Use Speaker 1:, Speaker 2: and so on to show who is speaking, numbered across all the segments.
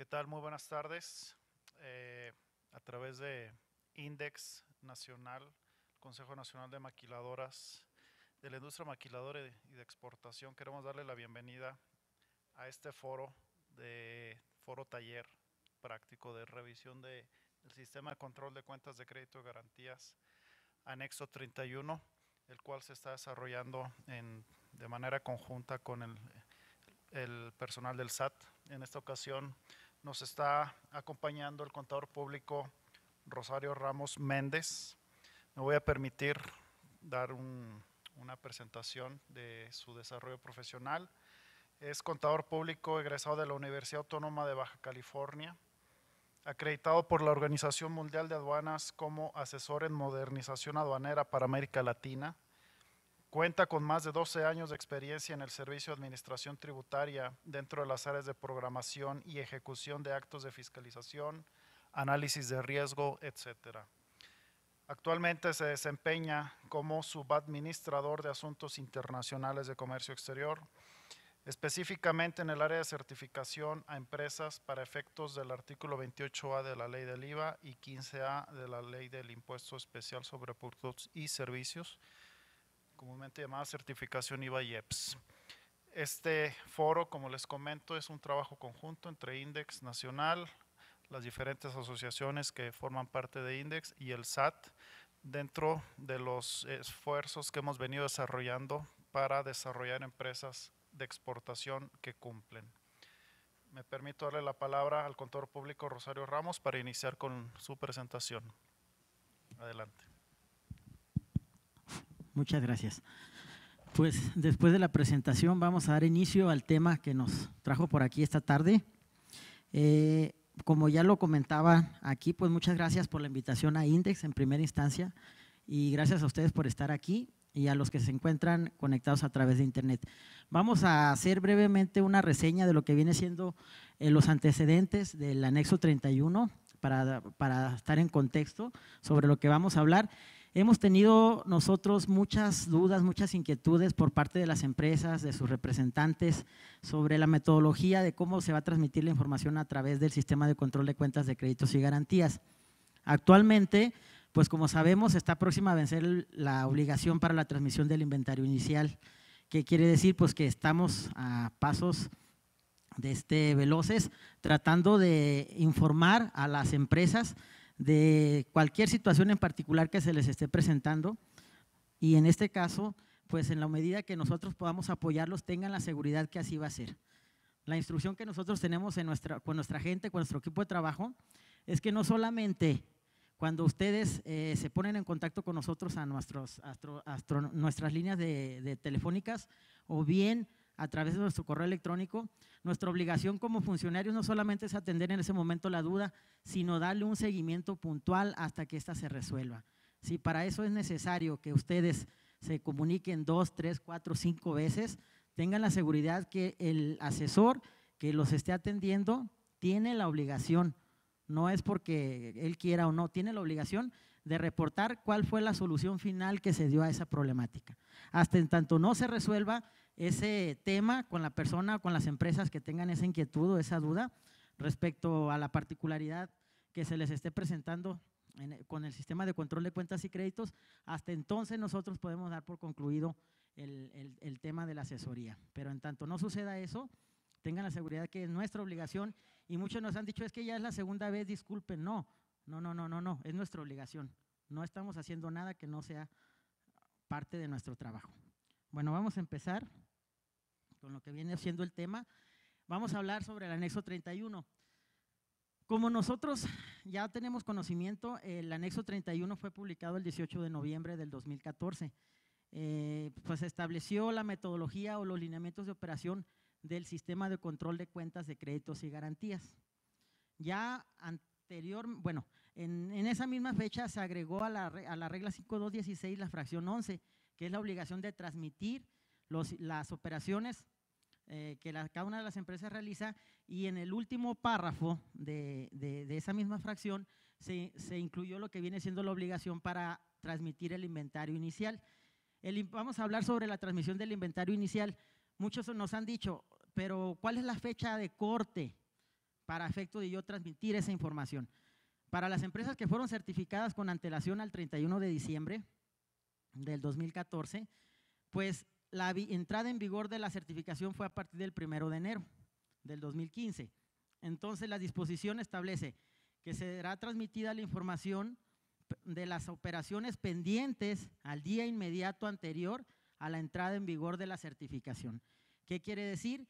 Speaker 1: ¿Qué tal? Muy buenas tardes. A través de INDEX Nacional, Consejo Nacional de Maquiladoras, de la industria maquiladora y de exportación, queremos darle la bienvenida a este foro taller práctico de revisión del sistema de control de cuentas de crédito y garantías, anexo 31, el cual se está desarrollando de manera conjunta con el personal del SAT. En esta ocasión nos está acompañando el contador público Rosario Ramos Méndez. Me voy a permitir dar una presentación de su desarrollo profesional. Es contador público egresado de la Universidad Autónoma de Baja California, acreditado por la Organización Mundial de Aduanas como asesor en modernización aduanera para América Latina. Cuenta con más de 12 años de experiencia en el servicio de administración tributaria dentro de las áreas de programación y ejecución de actos de fiscalización, análisis de riesgo, etc. Actualmente se desempeña como subadministrador de asuntos internacionales de comercio exterior, específicamente en el área de certificación a empresas para efectos del artículo 28A de la Ley del IVA y 15A de la Ley del Impuesto Especial sobre Productos y Servicios, comúnmente llamada certificación IVA y EPS. Este foro, como les comento, es un trabajo conjunto entre INDEX Nacional, las diferentes asociaciones que forman parte de INDEX y el SAT, dentro de los esfuerzos que hemos venido desarrollando para desarrollar empresas de exportación que cumplen. Me permito darle la palabra al contador público Rosario Ramos para iniciar con su presentación. Adelante.
Speaker 2: Muchas gracias. Pues después de la presentación vamos a dar inicio al tema que nos trajo por aquí esta tarde. Como ya lo comentaba aquí, pues muchas gracias por la invitación a INDEX en primera instancia y gracias a ustedes por estar aquí y a los que se encuentran conectados a través de internet. Vamos a hacer brevemente una reseña de lo que viene siendo los antecedentes del anexo 31 para estar en contexto sobre lo que vamos a hablar. Hemos tenido nosotros muchas dudas, muchas inquietudes por parte de las empresas, de sus representantes, sobre la metodología de cómo se va a transmitir la información a través del sistema de control de cuentas de créditos y garantías. Actualmente, pues como sabemos, está próxima a vencer la obligación para la transmisión del inventario inicial, que quiere decir pues que estamos a pasos veloces tratando de informar a las empresas de cualquier situación en particular que se les esté presentando y en este caso, pues en la medida que nosotros podamos apoyarlos, tengan la seguridad que así va a ser. La instrucción que nosotros tenemos con nuestra gente, con nuestro equipo de trabajo, es que no solamente cuando ustedes se ponen en contacto con nosotros a nuestras líneas de telefónicas o bien a través de nuestro correo electrónico, nuestra obligación como funcionarios no solamente es atender en ese momento la duda, sino darle un seguimiento puntual hasta que ésta se resuelva. Si para eso es necesario que ustedes se comuniquen 2, 3, 4, 5 veces, tengan la seguridad que el asesor que los esté atendiendo tiene la obligación, no es porque él quiera o no, tiene la obligación de reportar cuál fue la solución final que se dio a esa problemática. Hasta en tanto no se resuelva ese tema con la persona o con las empresas que tengan esa inquietud o esa duda respecto a la particularidad que se les esté presentando con el sistema de control de cuentas y créditos, hasta entonces nosotros podemos dar por concluido el tema de la asesoría. Pero en tanto no suceda eso, tengan la seguridad que es nuestra obligación y muchos nos han dicho es que ya es la segunda vez, disculpen, no, es nuestra obligación. No estamos haciendo nada que no sea parte de nuestro trabajo. Bueno, vamos a empezar con lo que viene siendo el tema. Vamos a hablar sobre el anexo 31. Como nosotros ya tenemos conocimiento, el anexo 31 fue publicado el 18 de noviembre del 2014. Pues estableció la metodología o los lineamientos de operación del sistema de control de cuentas de créditos y garantías. Ya en esa misma fecha se agregó a la regla 5216 la fracción 11, que es la obligación de transmitir las operaciones que cada una de las empresas realiza, y en el último párrafo de esa misma fracción se incluyó lo que viene siendo la obligación para transmitir el inventario inicial. Vamos a hablar sobre la transmisión del inventario inicial. Muchos nos han dicho, pero ¿cuál es la fecha de corte para efecto de yo transmitir esa información. Para las empresas que fueron certificadas con antelación al 31 de diciembre del 2014, pues la entrada en vigor de la certificación fue a partir del 1 de enero del 2015. Entonces, la disposición establece que será transmitida la información de las operaciones pendientes al día inmediato anterior a la entrada en vigor de la certificación. ¿Qué quiere decir?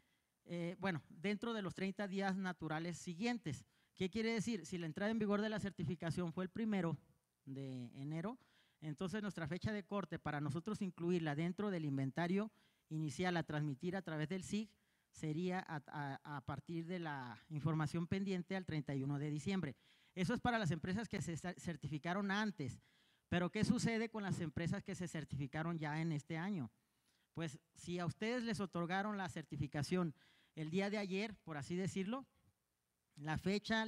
Speaker 2: Bueno, dentro de los 30 días naturales siguientes. ¿Qué quiere decir? Si la entrada en vigor de la certificación fue el 1 de enero, entonces nuestra fecha de corte para nosotros incluirla dentro del inventario inicial a transmitir a través del SIG sería a partir de la información pendiente al 31 de diciembre. Eso es para las empresas que se certificaron antes, pero ¿qué sucede con las empresas que se certificaron ya en este año? Pues si a ustedes les otorgaron la certificación el día de ayer, por así decirlo, la fecha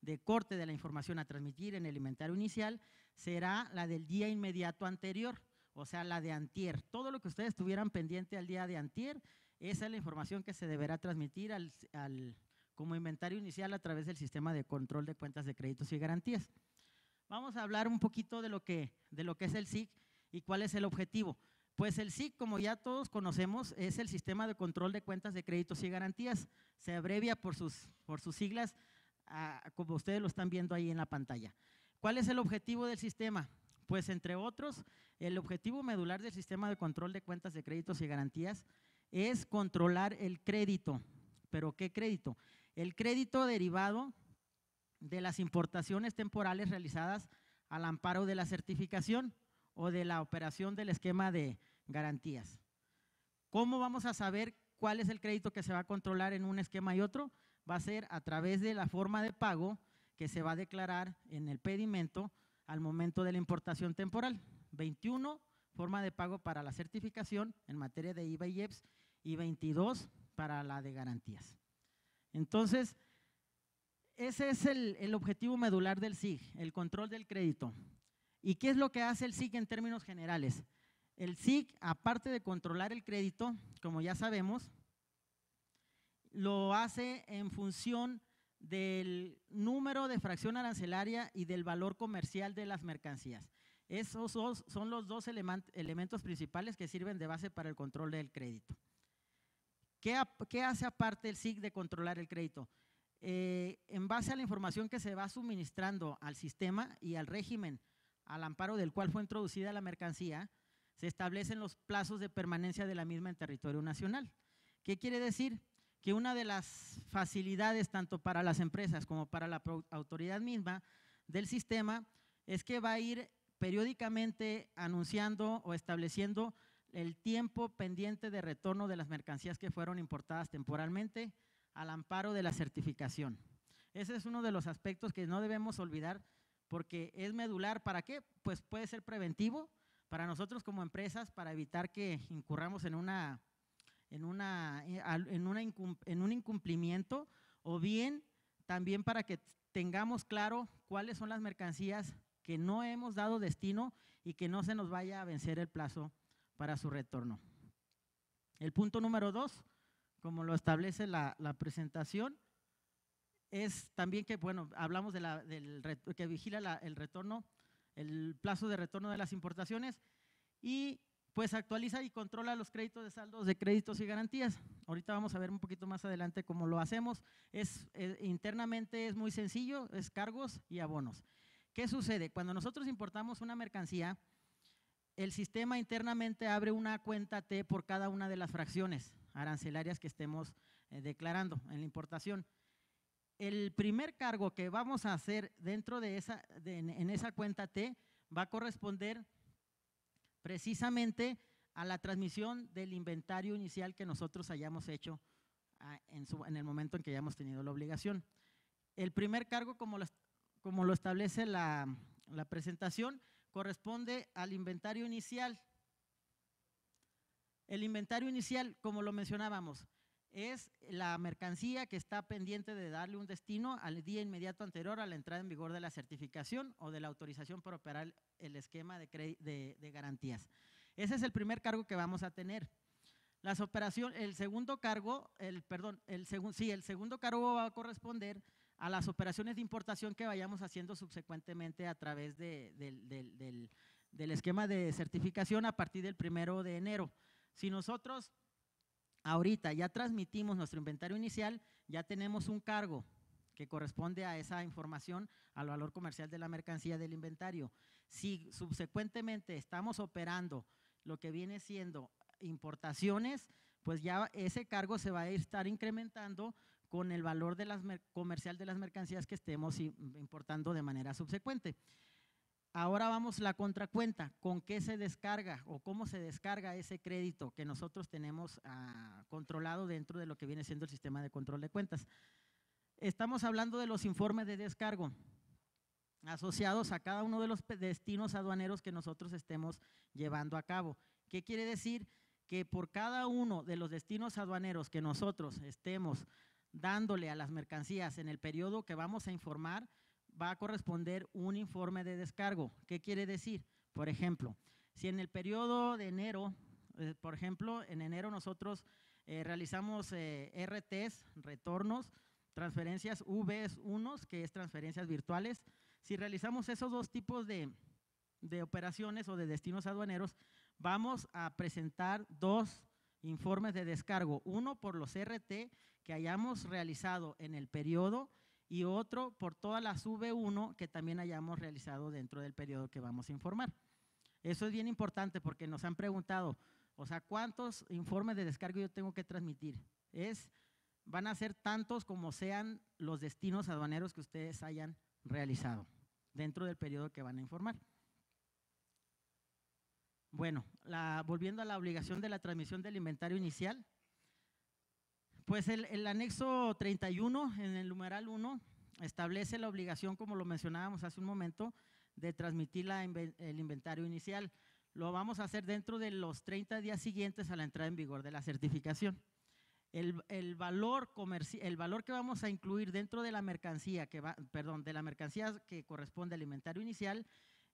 Speaker 2: de corte de la información a transmitir en el inventario inicial será la del día inmediato anterior, o sea, la de antier. Todo lo que ustedes tuvieran pendiente al día de antier, esa es la información que se deberá transmitir como inventario inicial a través del sistema de control de cuentas de créditos y garantías. Vamos a hablar un poquito de lo que es el SIG y cuál es el objetivo. Pues el SIG, como ya todos conocemos, es el Sistema de Control de Cuentas de Créditos y Garantías. Se abrevia por sus siglas, como ustedes lo están viendo ahí en la pantalla. ¿Cuál es el objetivo del sistema? Pues entre otros, el objetivo medular del Sistema de Control de Cuentas de Créditos y Garantías es controlar el crédito. ¿Pero qué crédito? El crédito derivado de las importaciones temporales realizadas al amparo de la certificación o de la operación del esquema de garantías. ¿Cómo vamos a saber cuál es el crédito que se va a controlar en un esquema y otro? Va a ser a través de la forma de pago que se va a declarar en el pedimento al momento de la importación temporal. 21, forma de pago para la certificación en materia de IVA y IEPS y 22 para la de garantías. Entonces, ese es el objetivo medular del SIG, el control del crédito. ¿Y qué es lo que hace el SIG en términos generales? El SIG, aparte de controlar el crédito, como ya sabemos, lo hace en función del número de fracción arancelaria y del valor comercial de las mercancías. Esos son los dos elementos principales que sirven de base para el control del crédito. ¿Qué hace aparte el SIG de controlar el crédito? En base a la información que se va suministrando al sistema y al régimen al amparo del cual fue introducida la mercancía, se establecen los plazos de permanencia de la misma en territorio nacional. ¿Qué quiere decir? Que una de las facilidades tanto para las empresas como para la autoridad misma del sistema es que va a ir periódicamente anunciando o estableciendo el tiempo pendiente de retorno de las mercancías que fueron importadas temporalmente al amparo de la certificación. Ese es uno de los aspectos que no debemos olvidar porque es medular. ¿Para qué? Pues puede ser preventivo para nosotros como empresas para evitar que incurramos en un incumplimiento o bien también para que tengamos claro cuáles son las mercancías que no hemos dado destino y que no se nos vaya a vencer el plazo para su retorno. El punto número 2, como lo establece la presentación, es también que, bueno, hablamos que vigila el retorno, el plazo de retorno de las importaciones y pues actualiza y controla los créditos de saldos de créditos y garantías. Ahorita vamos a ver un poquito más adelante cómo lo hacemos. Internamente es muy sencillo, es cargos y abonos. ¿Qué sucede? Cuando nosotros importamos una mercancía, el sistema internamente abre una cuenta T por cada una de las fracciones arancelarias que estemos declarando en la importación. El primer cargo que vamos a hacer dentro de en esa cuenta T va a corresponder precisamente a la transmisión del inventario inicial que nosotros hayamos hecho en el momento en que hayamos tenido la obligación. El primer cargo, como lo establece la presentación, corresponde al inventario inicial. El inventario inicial, como lo mencionábamos, es la mercancía que está pendiente de darle un destino al día inmediato anterior a la entrada en vigor de la certificación o de la autorización para operar el esquema de garantías. Ese es el primer cargo que vamos a tener. Las operaciones, el segundo cargo, el segundo cargo va a corresponder a las operaciones de importación que vayamos haciendo subsecuentemente a través del esquema de certificación a partir del 1 de enero. Si nosotros ahorita ya transmitimos nuestro inventario inicial, ya tenemos un cargo que corresponde a esa información, al valor comercial de la mercancía del inventario. Si subsecuentemente estamos operando lo que viene siendo importaciones, pues ya ese cargo se va a estar incrementando con el valor comercial de las mercancías que estemos importando de manera subsecuente. Ahora vamos a la contracuenta, ¿con qué se descarga o cómo se descarga ese crédito que nosotros tenemos controlado dentro de lo que viene siendo el sistema de control de cuentas? Estamos hablando de los informes de descargo asociados a cada uno de los destinos aduaneros que nosotros estemos llevando a cabo. ¿Qué quiere decir? Que por cada uno de los destinos aduaneros que nosotros estemos dándole a las mercancías en el periodo que vamos a informar, va a corresponder un informe de descargo. ¿Qué quiere decir? Por ejemplo, si en el periodo de enero, por ejemplo, en enero nosotros realizamos RTs, retornos, transferencias V1, que es transferencias virtuales. Si realizamos esos dos tipos de operaciones o de destinos aduaneros, vamos a presentar dos informes de descargo, uno por los RT que hayamos realizado en el periodo y otro por todas las V1 que también hayamos realizado dentro del periodo que vamos a informar. Eso es bien importante porque nos han preguntado, o sea, ¿cuántos informes de descargo yo tengo que transmitir? Van a ser tantos como sean los destinos aduaneros que ustedes hayan realizado dentro del periodo que van a informar. Bueno, volviendo a la obligación de la transmisión del inventario inicial, pues el anexo 31 en el numeral 1 establece la obligación, como lo mencionábamos hace un momento, de transmitir el inventario inicial. Lo vamos a hacer dentro de los 30 días siguientes a la entrada en vigor de la certificación. El valor que vamos a incluir dentro de la mercancía, que corresponde al inventario inicial,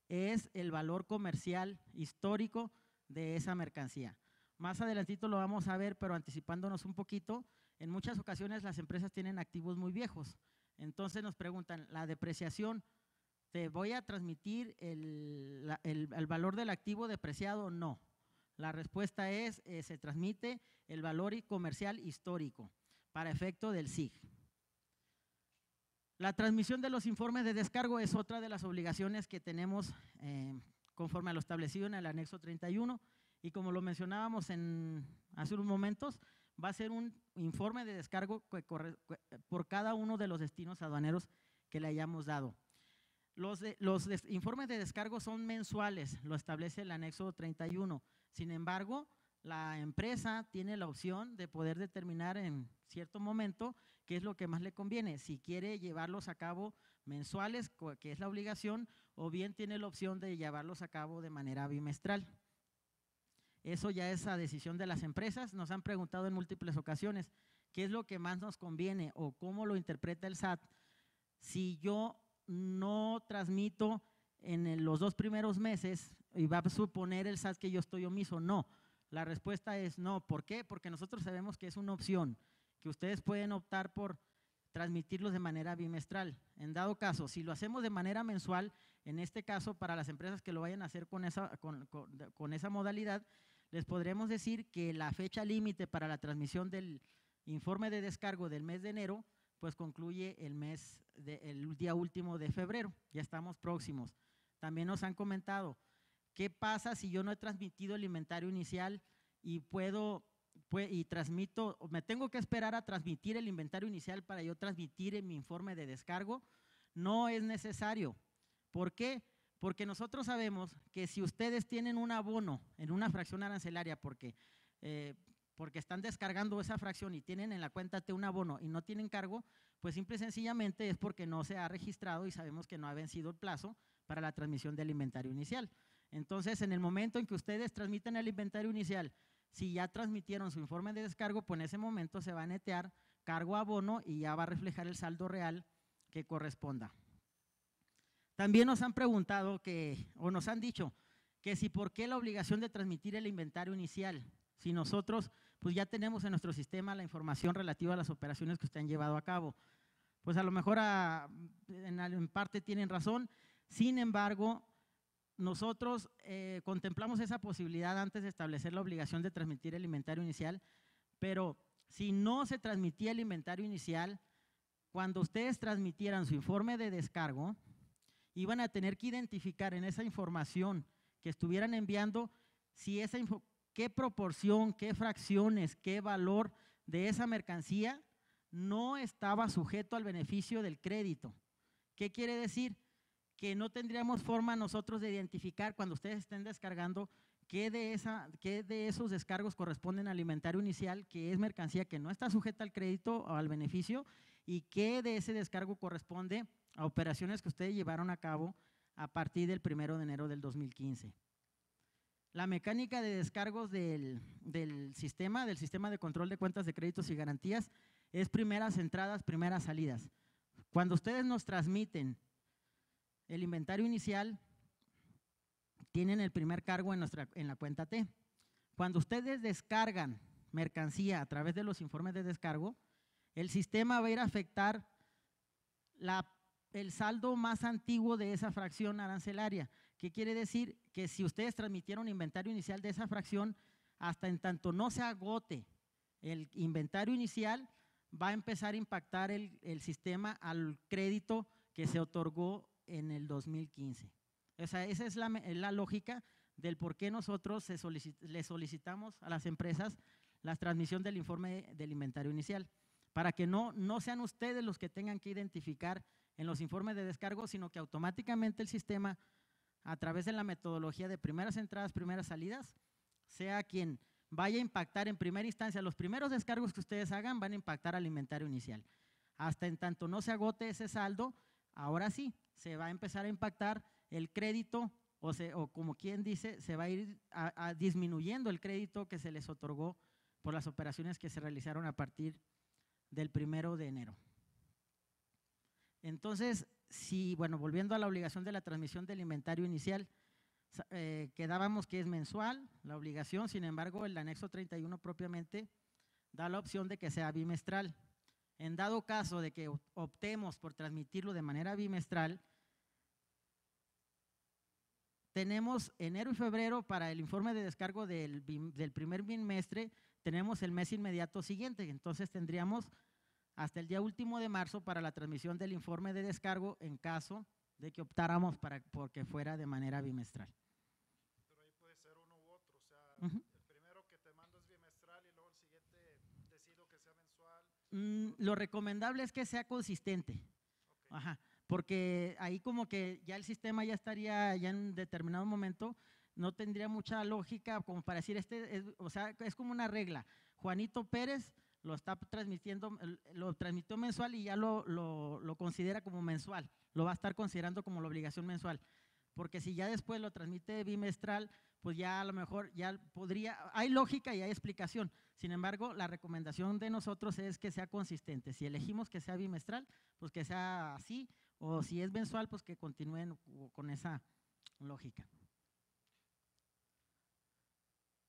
Speaker 2: es el valor comercial histórico de esa mercancía. Más adelantito lo vamos a ver, pero anticipándonos un poquito, en muchas ocasiones las empresas tienen activos muy viejos. Entonces nos preguntan, ¿la depreciación, te voy a transmitir el valor del activo depreciado? No. La respuesta es, se transmite el valor comercial histórico para efecto del SIG. La transmisión de los informes de descargo es otra de las obligaciones que tenemos conforme a lo establecido en el anexo 31 y como lo mencionábamos hace unos momentos, va a ser un informe de descargo por cada uno de los destinos aduaneros que le hayamos dado. Los informes de descargo son mensuales, lo establece el anexo 31. Sin embargo, la empresa tiene la opción de poder determinar en cierto momento qué es lo que más le conviene, si quiere llevarlos a cabo mensuales, que es la obligación, o bien tiene la opción de llevarlos a cabo de manera bimestral. Eso ya es a decisión de las empresas. Nos han preguntado en múltiples ocasiones qué es lo que más nos conviene o cómo lo interpreta el SAT. Si yo no transmito en los 2 primeros meses y va a suponer el SAT que yo estoy omiso, no. La respuesta es no. ¿Por qué? Porque nosotros sabemos que es una opción, que ustedes pueden optar por transmitirlos de manera bimestral. En dado caso, si lo hacemos de manera mensual, en este caso para las empresas que lo vayan a hacer con esa modalidad, les podremos decir que la fecha límite para la transmisión del informe de descargo del mes de enero, pues concluye el día último de febrero, ya estamos próximos. También nos han comentado, ¿qué pasa si yo no he transmitido el inventario inicial y transmito, me tengo que esperar a transmitir el inventario inicial para yo transmitir en mi informe de descargo? No es necesario. ¿Por qué? Porque nosotros sabemos que si ustedes tienen un abono en una fracción arancelaria porque están descargando esa fracción y tienen en la cuenta T un abono y no tienen cargo, pues simple y sencillamente es porque no se ha registrado y sabemos que no ha vencido el plazo para la transmisión del inventario inicial. Entonces, en el momento en que ustedes transmiten el inventario inicial, si ya transmitieron su informe de descargo, pues en ese momento se va a netear cargo abono y ya va a reflejar el saldo real que corresponda. También nos han preguntado nos han dicho que si por qué la obligación de transmitir el inventario inicial, si nosotros pues ya tenemos en nuestro sistema la información relativa a las operaciones que ustedes han llevado a cabo? Pues a lo mejor en parte tienen razón, sin embargo, nosotros contemplamos esa posibilidad antes de establecer la obligación de transmitir el inventario inicial, pero si no se transmitía el inventario inicial, cuando ustedes transmitieran su informe de descargo, iban a tener que identificar en esa información que estuvieran enviando si qué proporción, qué fracciones, qué valor de esa mercancía no estaba sujeto al beneficio del crédito. ¿Qué quiere decir? Que no tendríamos forma nosotros de identificar cuando ustedes estén descargando qué de esos descargos corresponden al inventario inicial, que es mercancía que no está sujeta al crédito o al beneficio, y qué de ese descargo corresponde a operaciones que ustedes llevaron a cabo a partir del 1 de enero del 2015. La mecánica de descargos del sistema de control de cuentas de créditos y garantías es primeras entradas, primeras salidas. Cuando ustedes nos transmiten el inventario inicial, tienen el primer cargo en la cuenta T. Cuando ustedes descargan mercancía a través de los informes de descargo, el sistema va a ir a afectar el saldo más antiguo de esa fracción arancelaria. ¿Qué quiere decir? Que si ustedes transmitieron inventario inicial de esa fracción, hasta en tanto no se agote el inventario inicial, va a empezar a impactar el sistema al crédito que se otorgó en el 2015. O sea, esa es la lógica del por qué nosotros le solicitamos a las empresas la transmisión del informe del inventario inicial, para que no sean ustedes los que tengan que identificar en los informes de descargo, sino que automáticamente el sistema, a través de la metodología de primeras entradas, primeras salidas, sea quien vaya a impactar en primera instancia. Los primeros descargos que ustedes hagan van a impactar al inventario inicial. Hasta en tanto no se agote ese saldo, ahora sí, se va a empezar a impactar el crédito o como quien dice, se va a ir disminuyendo el crédito que se les otorgó por las operaciones que se realizaron a partir del 1 de enero. Entonces, volviendo a la obligación de la transmisión del inventario inicial, quedábamos que es mensual la obligación, sin embargo, el anexo 31 propiamente da la opción de que sea bimestral. En dado caso de que optemos por transmitirlo de manera bimestral, tenemos enero y febrero para el informe de descargo del primer bimestre, tenemos el mes inmediato siguiente, entonces tendríamos hasta el día último de marzo para la transmisión del informe de descargo en caso de que optáramos porque fuera de manera bimestral.
Speaker 1: Pero ahí puede ser uno u otro, o sea, el primero que te mando es bimestral y luego el siguiente decido que sea mensual.
Speaker 2: Lo recomendable es que sea consistente. Okay. Ajá, porque ahí como que ya el sistema ya estaría ya en determinado momento, no tendría mucha lógica como para decir, o sea, es como una regla. Juanito Pérez lo está transmitiendo, lo transmitió mensual y ya lo considera como mensual, lo va a estar considerando como la obligación mensual, porque si ya después lo transmite bimestral, pues ya a lo mejor ya podría, hay lógica y hay explicación, sin embargo la recomendación de nosotros es que sea consistente, si elegimos que sea bimestral, pues que sea así, o si es mensual, pues que continúen con esa lógica.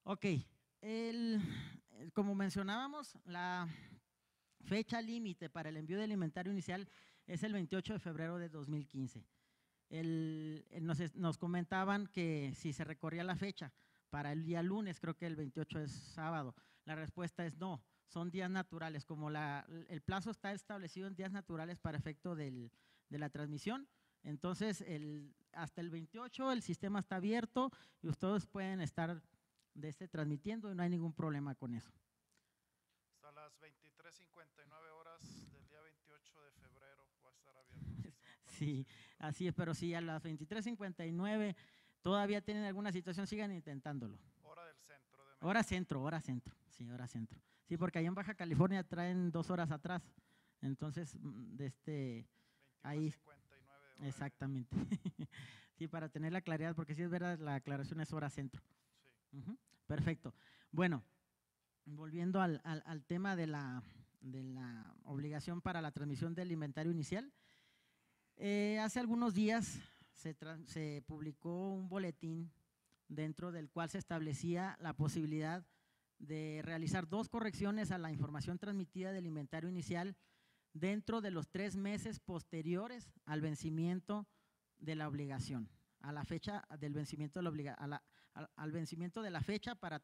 Speaker 2: Ok. Como mencionábamos, la fecha límite para el envío del inventario inicial es el 28 de febrero de 2015. Nos comentaban que si se recorría la fecha para el día lunes, creo que el 28 es sábado, la respuesta es no, son días naturales, como el plazo está establecido en días naturales para efecto de la transmisión, entonces hasta el 28 el sistema está abierto y ustedes pueden estar transmitiendo y no hay ningún problema con eso.
Speaker 1: Hasta las 23:59 horas del día 28 de febrero va a estar abierto el sistema.
Speaker 2: Sí, así es, pero si a las 23:59 todavía tienen alguna situación, sigan intentándolo.
Speaker 1: Hora del centro de México.
Speaker 2: Hora centro, sí, hora centro. Sí, porque allá en Baja California traen 2 horas atrás, entonces ahí.
Speaker 1: 21:59
Speaker 2: exactamente. Sí, para tener la claridad, porque sí es verdad, la aclaración es hora centro. Perfecto. Bueno, volviendo al tema de la obligación para la transmisión del inventario inicial, hace algunos días se publicó un boletín dentro del cual se establecía la posibilidad de realizar 2 correcciones a la información transmitida del inventario inicial dentro de los 3 meses posteriores al vencimiento de la obligación, a la fecha del vencimiento de la al vencimiento de la fecha para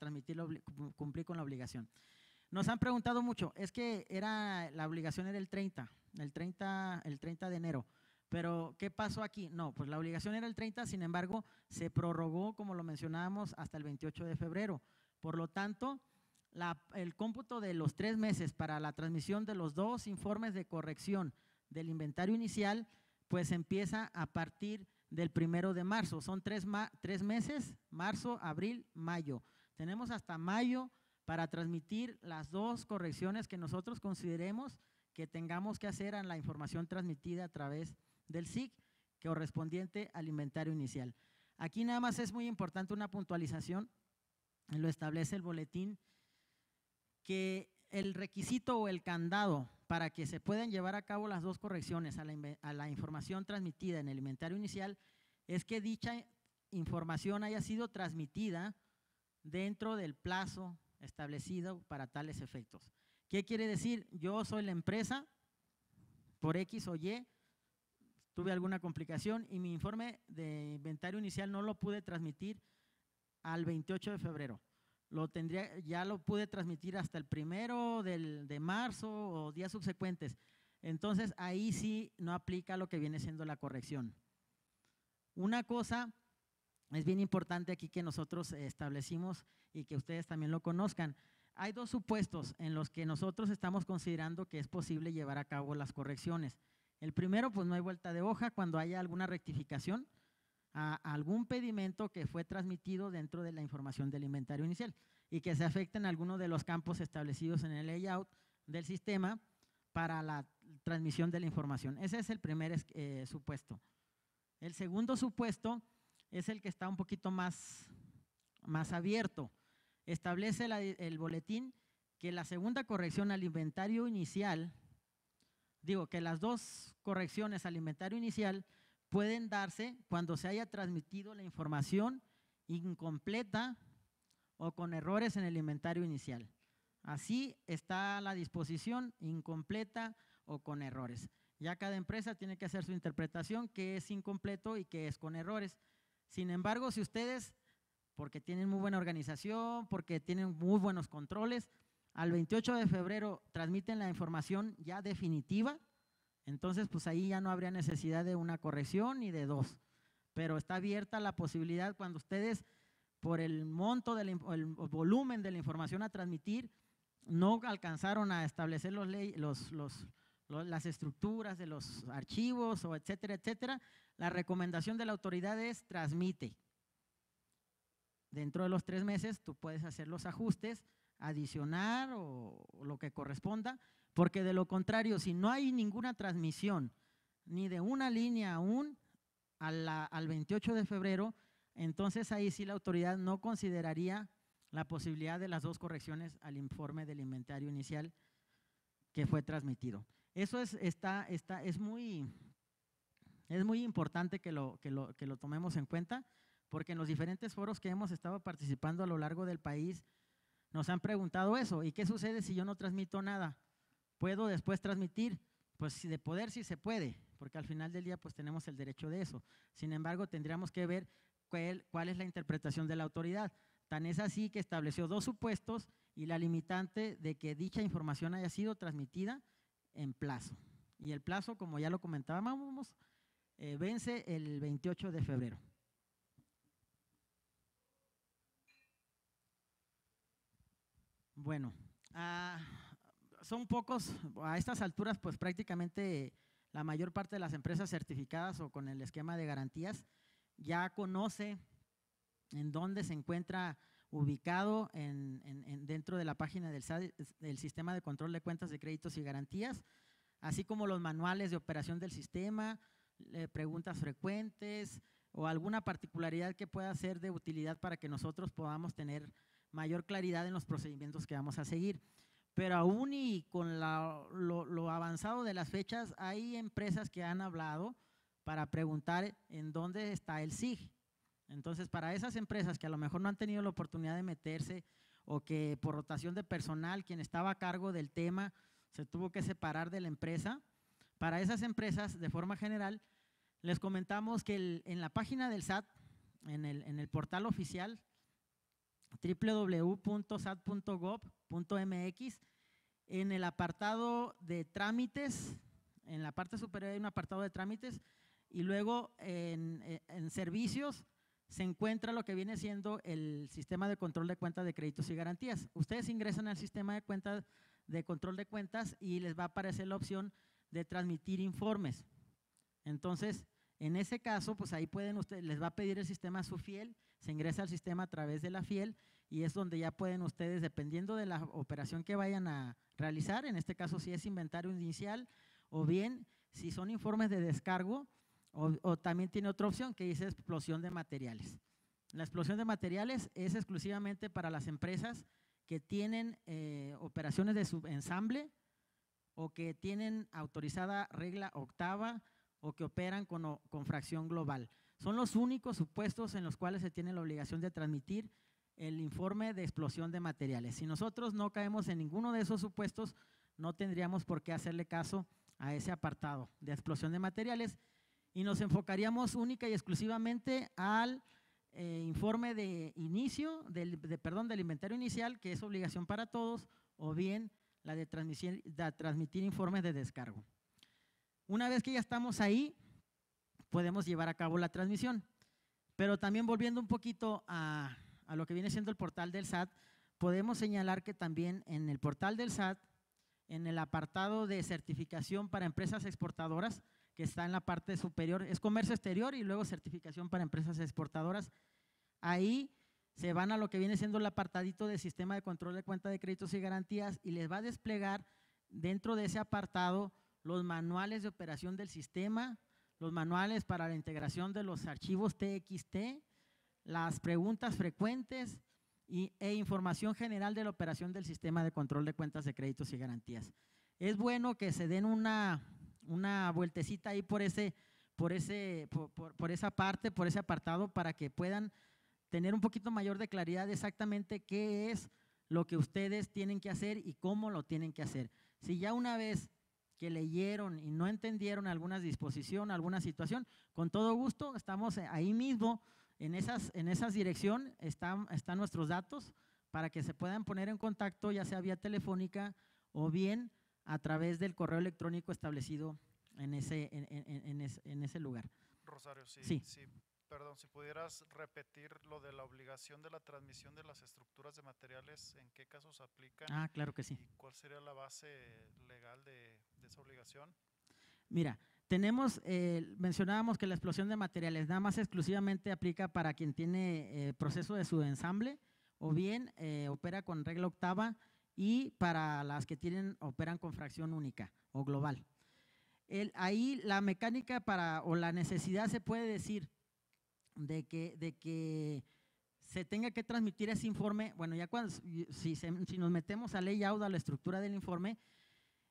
Speaker 2: cumplir con la obligación. Nos han preguntado mucho, es que la obligación era el 30 de enero, pero ¿qué pasó aquí? No, pues la obligación era el 30, sin embargo, se prorrogó, como lo mencionábamos, hasta el 28 de febrero. Por lo tanto, el cómputo de los 3 meses para la transmisión de los 2 informes de corrección del inventario inicial, pues empieza a partir del 1 de marzo. Son 3 meses, marzo, abril, mayo. Tenemos hasta mayo para transmitir las 2 correcciones que nosotros consideremos que tengamos que hacer en la información transmitida a través del SIC correspondiente al inventario inicial. Aquí nada más es muy importante una puntualización, lo establece el boletín, que el requisito o el candado para que se puedan llevar a cabo las 2 correcciones a la información transmitida en el inventario inicial es que dicha información haya sido transmitida dentro del plazo establecido para tales efectos. ¿Qué quiere decir? Yo soy la empresa, por X o Y, tuve alguna complicación y mi informe de inventario inicial no lo pude transmitir al 28 de febrero. Ya lo pude transmitir hasta el 1 de marzo o días subsecuentes. Entonces, ahí sí no aplica lo que viene siendo la corrección. Una cosa es bien importante aquí que nosotros establecimos y que ustedes también lo conozcan. Hay 2 supuestos en los que nosotros estamos considerando que es posible llevar a cabo las correcciones. El primero, pues no hay vuelta de hoja cuando haya alguna rectificación a algún pedimento que fue transmitido dentro de la información del inventario inicial y que se afecten alguno de los campos establecidos en el layout del sistema para la transmisión de la información. Ese es el primer supuesto. El segundo supuesto es el que está un poquito más abierto. Establece el boletín que la segunda corrección al inventario inicial, que las 2 correcciones al inventario inicial pueden darse cuando se haya transmitido la información incompleta o con errores en el inventario inicial. Así está la disposición, incompleta o con errores. Ya cada empresa tiene que hacer su interpretación, qué es incompleto y qué es con errores. Sin embargo, si ustedes, porque tienen muy buena organización, porque tienen muy buenos controles, al 28 de febrero transmiten la información ya definitiva, entonces pues ahí ya no habría necesidad de una corrección ni de 2. Pero está abierta la posibilidad cuando ustedes, por el monto, el volumen de la información a transmitir, no alcanzaron a establecer las estructuras de los archivos o etcétera, etcétera, la recomendación de la autoridad es transmite. Dentro de los 3 meses tú puedes hacer los ajustes, adicionar o lo que corresponda, porque de lo contrario, si no hay ninguna transmisión ni de una línea aún al 28 de febrero, entonces ahí sí la autoridad no consideraría la posibilidad de las 2 correcciones al informe del inventario inicial que fue transmitido. Eso es muy importante que lo tomemos en cuenta, porque en los diferentes foros que hemos estado participando a lo largo del país nos han preguntado eso. ¿Y qué sucede si yo no transmito nada? ¿Puedo después transmitir? Pues si de poder sí se puede, porque al final del día pues tenemos el derecho de eso. Sin embargo, tendríamos que ver cuál es la interpretación de la autoridad. Tan es así que estableció 2 supuestos y la limitante de que dicha información haya sido transmitida en plazo. Y el plazo, como ya lo comentábamos, vence el 28 de febrero. Bueno, son pocos, a estas alturas pues prácticamente la mayor parte de las empresas certificadas o con el esquema de garantías ya conoce en dónde se encuentra ubicado dentro de la página del Sistema de Control de Cuentas de Créditos y Garantías, así como los manuales de operación del sistema, preguntas frecuentes o alguna particularidad que pueda ser de utilidad para que nosotros podamos tener mayor claridad en los procedimientos que vamos a seguir. Pero aún y con lo avanzado de las fechas, hay empresas que han hablado para preguntar en dónde está el SIG. Entonces, para esas empresas que a lo mejor no han tenido la oportunidad de meterse o que por rotación de personal quien estaba a cargo del tema se tuvo que separar de la empresa. Para esas empresas, de forma general, les comentamos que en la página del SAT, en el portal oficial www.sat.gov.mx, en el apartado de trámites, en la parte superior hay un apartado de trámites y luego en servicios se encuentra lo que viene siendo el sistema de control de cuentas de créditos y garantías. Ustedes ingresan al sistema de cuentas de control de cuentas y les va a aparecer la opción de transmitir informes. Entonces, en ese caso, pues ahí pueden ustedes, les va a pedir el sistema su fiel, se ingresa al sistema a través de la fiel y es donde ya pueden ustedes, dependiendo de la operación que vayan a realizar, en este caso si es inventario inicial o bien si son informes de descargo o también tiene otra opción que dice explosión de materiales. La explosión de materiales es exclusivamente para las empresas que tienen operaciones de subensamble o que tienen autorizada regla octava o que operan con fracción global. Son los únicos supuestos en los cuales se tiene la obligación de transmitir el informe de explosión de materiales. Si nosotros no caemos en ninguno de esos supuestos, no tendríamos por qué hacerle caso a ese apartado de explosión de materiales y nos enfocaríamos única y exclusivamente al informe de inicio, del inventario inicial, que es obligación para todos, o bien la de transmitir informes de descargo. Una vez que ya estamos ahí, podemos llevar a cabo la transmisión. Pero también volviendo un poquito a lo que viene siendo el portal del SAT, podemos señalar que también en el portal del SAT, en el apartado de certificación para empresas exportadoras, que está en la parte superior, es comercio exterior y luego certificación para empresas exportadoras, ahí se van a lo que viene siendo el apartadito de sistema de control de cuenta de créditos y garantías y les va a desplegar dentro de ese apartado los manuales de operación del sistema, los manuales para la integración de los archivos TXT, las preguntas frecuentes e información general de la operación del sistema de control de cuentas de créditos y garantías. Es bueno que se den una vueltecita ahí por esa parte, por ese apartado, para que puedan tener un poquito mayor de claridad de exactamente qué es lo que ustedes tienen que hacer y cómo lo tienen que hacer. Si ya una vez que leyeron y no entendieron alguna disposición, alguna situación, con todo gusto estamos ahí mismo, en esas dirección están nuestros datos para que se puedan poner en contacto, ya sea vía telefónica o bien a través del correo electrónico establecido en ese lugar.
Speaker 1: Rosario,
Speaker 2: Sí.
Speaker 1: Perdón, si pudieras repetir lo de la obligación de la transmisión de las estructuras de materiales, ¿en qué casos aplica?
Speaker 2: Ah, claro que sí.
Speaker 1: ¿Y cuál sería la base legal de esa obligación?
Speaker 2: Mira, mencionábamos que la explosión de materiales nada más exclusivamente aplica para quien tiene proceso de subensamble o bien opera con regla octava y para las que operan con fracción única o global. Ahí la mecánica o la necesidad se puede decir de que se tenga que transmitir ese informe, bueno, ya si nos metemos a layout, a la estructura del informe,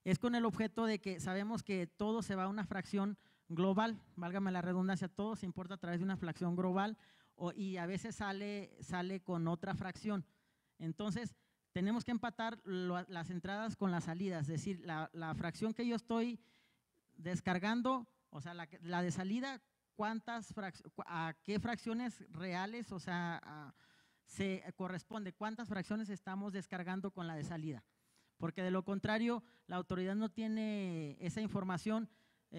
Speaker 2: es con el objeto de que sabemos que todo se va a una fracción global, válgame la redundancia, todo se importa a través de una fracción global y a veces sale con otra fracción. Entonces, tenemos que empatar las entradas con las salidas, es decir, la fracción que yo estoy descargando, o sea, la de salida, a qué fracciones reales, o sea, se corresponde, cuántas fracciones estamos descargando con la de salida. Porque de lo contrario, la autoridad no tiene esa información.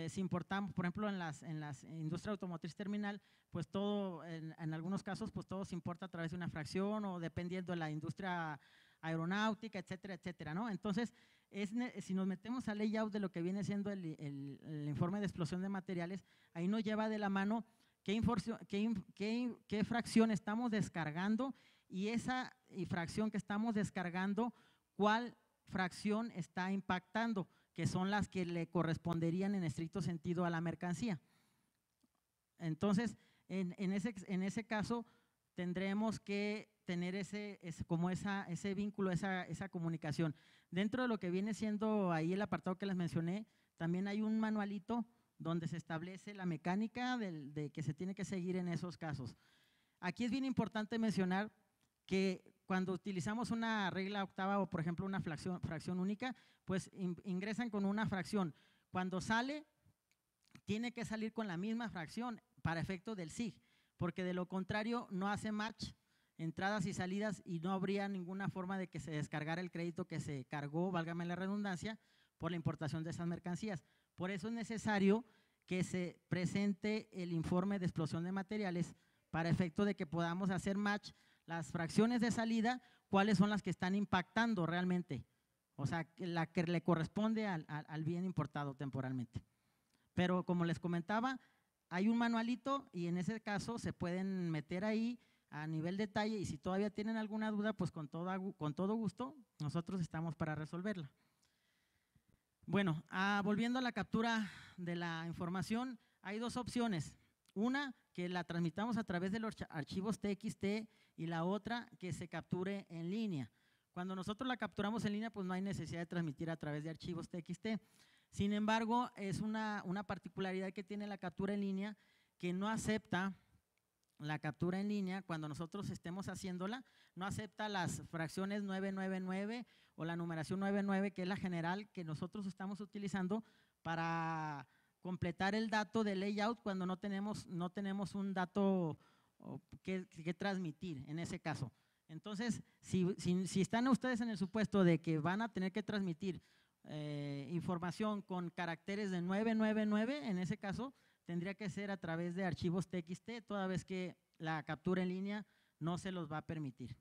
Speaker 2: Si importamos, por ejemplo, en las industria automotriz terminal, pues todo, en algunos casos, pues todo se importa a través de una fracción o dependiendo de la industria aeronáutica, etcétera, etcétera, ¿no? Entonces, si nos metemos al layout de lo que viene siendo el informe de explosión de materiales, ahí nos lleva de la mano qué fracción estamos descargando y esa fracción que estamos descargando, cuál fracción está impactando, que son las que le corresponderían en estricto sentido a la mercancía. Entonces, en ese caso, tendremos que tener ese vínculo, esa comunicación. Dentro de lo que viene siendo ahí el apartado que les mencioné, también hay un manualito donde se establece la mecánica de que se tiene que seguir en esos casos. Aquí es bien importante mencionar que cuando utilizamos una regla octava o, por ejemplo, una fracción única, pues ingresan con una fracción. Cuando sale, tiene que salir con la misma fracción para efecto del SIG, porque de lo contrario no hace match entradas y salidas y no habría ninguna forma de que se descargara el crédito que se cargó, válgame la redundancia, por la importación de esas mercancías. Por eso es necesario que se presente el informe de explosión de materiales para efecto de que podamos hacer match las fracciones de salida, cuáles son las que están impactando realmente, o sea, la que le corresponde al bien importado temporalmente. Pero como les comentaba, hay un manualito y en ese caso se pueden meter ahí a nivel detalle y si todavía tienen alguna duda, pues con todo gusto, nosotros estamos para resolverla. Bueno, volviendo a la captura de la información, hay dos opciones. Una, que la transmitamos a través de los archivos TXT y la otra, que se capture en línea. Cuando nosotros la capturamos en línea, pues no hay necesidad de transmitir a través de archivos TXT. Sin embargo, es una particularidad que tiene la captura en línea que no acepta la captura en línea, cuando nosotros estemos haciéndola, no acepta las fracciones 999 o la numeración 99, que es la general que nosotros estamos utilizando para completar el dato de layout cuando no tenemos un dato que transmitir en ese caso. Entonces, si están ustedes en el supuesto de que van a tener que transmitir información con caracteres de 999, en ese caso, tendría que ser a través de archivos TXT, toda vez que la captura en línea no se los va a permitir.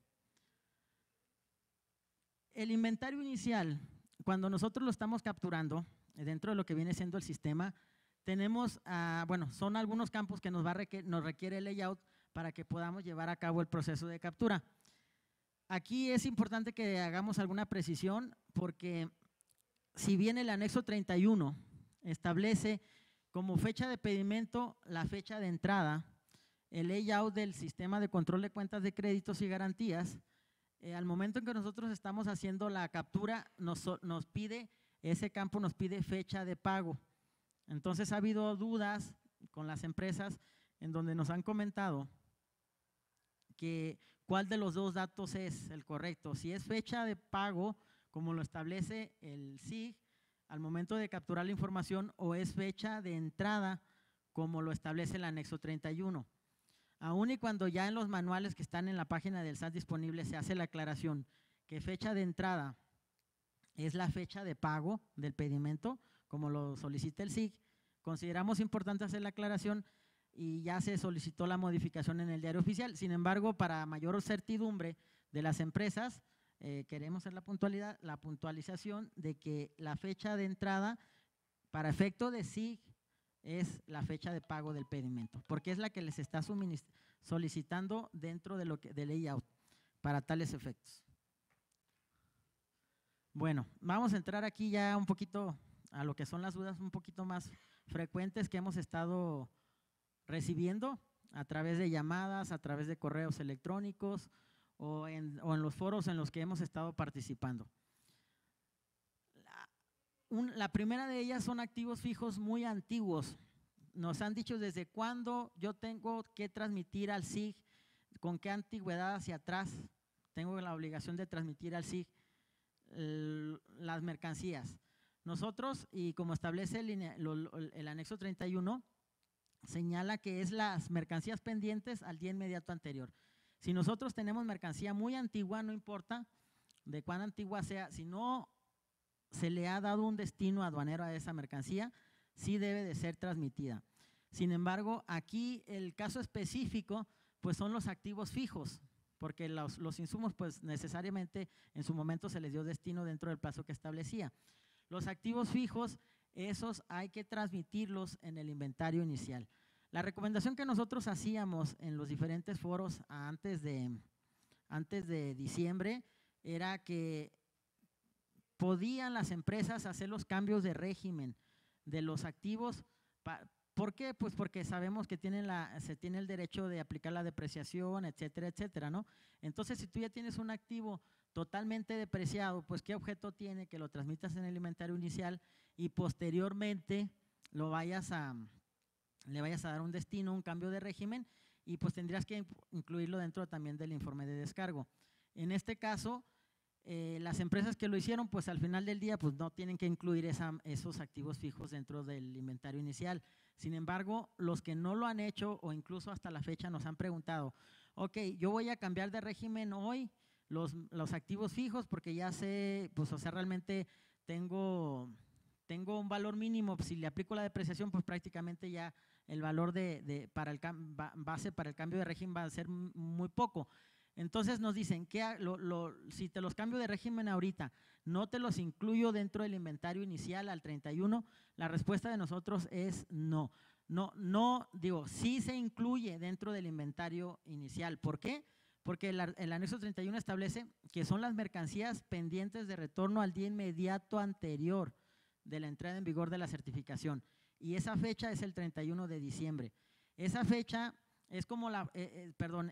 Speaker 2: El inventario inicial, cuando nosotros lo estamos capturando, dentro de lo que viene siendo el sistema, tenemos, bueno, son algunos campos que nos requiere el layout para que podamos llevar a cabo el proceso de captura. Aquí es importante que hagamos alguna precisión porque si bien el anexo 31 establece como fecha de pedimento la fecha de entrada, el layout del sistema de control de cuentas de créditos y garantías, al momento en que nosotros estamos haciendo la captura, nos pide, ese campo nos pide fecha de pago. Entonces ha habido dudas con las empresas en donde nos han comentado que cuál de los dos datos es el correcto, si es fecha de pago como lo establece el SIG al momento de capturar la información o es fecha de entrada como lo establece el anexo 31. Aún y cuando ya en los manuales que están en la página del SAT disponible se hace la aclaración que fecha de entrada es la fecha de pago del pedimento como lo solicita el SIG, consideramos importante hacer la aclaración y ya se solicitó la modificación en el diario oficial. Sin embargo, para mayor certidumbre de las empresas, queremos hacer la puntualización de que la fecha de entrada para efecto de SIG es la fecha de pago del pedimento, porque es la que les está solicitando dentro de del layout para tales efectos. Bueno, vamos a entrar aquí ya un poquito a lo que son las dudas un poquito más frecuentes que hemos estado recibiendo a través de llamadas, a través de correos electrónicos o en los foros en los que hemos estado participando. La primera de ellas son activos fijos muy antiguos. Nos han dicho desde cuándo yo tengo que transmitir al SIG, con qué antigüedad hacia atrás tengo la obligación de transmitir al SIG las mercancías. Nosotros, y como establece el anexo 31, señala que es las mercancías pendientes al día inmediato anterior. Si nosotros tenemos mercancía muy antigua, no importa de cuán antigua sea, si no se le ha dado un destino aduanero a esa mercancía, sí debe de ser transmitida. Sin embargo, aquí el caso específico, pues son los activos fijos, porque los insumos, pues necesariamente en su momento se les dio destino dentro del plazo que establecía. Los activos fijos, esos hay que transmitirlos en el inventario inicial. La recomendación que nosotros hacíamos en los diferentes foros antes de diciembre era que podían las empresas hacer los cambios de régimen de los activos. ¿Por qué? Pues porque sabemos que se tiene el derecho de aplicar la depreciación, etcétera, etcétera, ¿no? Entonces, si tú ya tienes un activo totalmente depreciado, pues ¿qué objeto tiene que lo transmitas en el inventario inicial y posteriormente le vayas a dar un destino, un cambio de régimen y pues tendrías que incluirlo dentro también del informe de descargo? En este caso, las empresas que lo hicieron, pues al final del día, pues no tienen que incluir esos activos fijos dentro del inventario inicial. Sin embargo, los que no lo han hecho o incluso hasta la fecha nos han preguntado, ok, yo voy a cambiar de régimen hoy los activos fijos porque ya sé, pues o sea, realmente tengo un valor mínimo, si le aplico la depreciación, pues prácticamente ya el valor base para el cambio de régimen va a ser muy poco. Entonces nos dicen que si te los cambio de régimen ahorita, no te los incluyo dentro del inventario inicial al 31, la respuesta de nosotros es no. No, digo, sí se incluye dentro del inventario inicial. ¿Por qué? Porque el anexo 31 establece que son las mercancías pendientes de retorno al día inmediato anterior de la entrada en vigor de la certificación. Y esa fecha es el 31 de diciembre. Esa fecha es como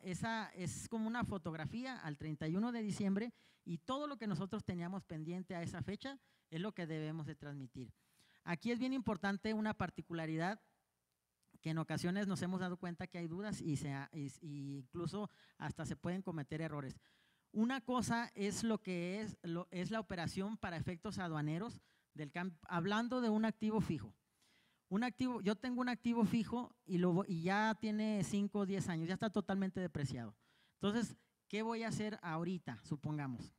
Speaker 2: esa es como una fotografía al 31 de diciembre y todo lo que nosotros teníamos pendiente a esa fecha es lo que debemos de transmitir. Aquí es bien importante una particularidad que en ocasiones nos hemos dado cuenta que hay dudas y incluso hasta se pueden cometer errores. Una cosa es lo que es la operación para efectos aduaneros, hablando de un activo fijo. Yo tengo un activo fijo y ya tiene 5 o 10 años, ya está totalmente depreciado. Entonces, ¿qué voy a hacer ahorita? Supongamos,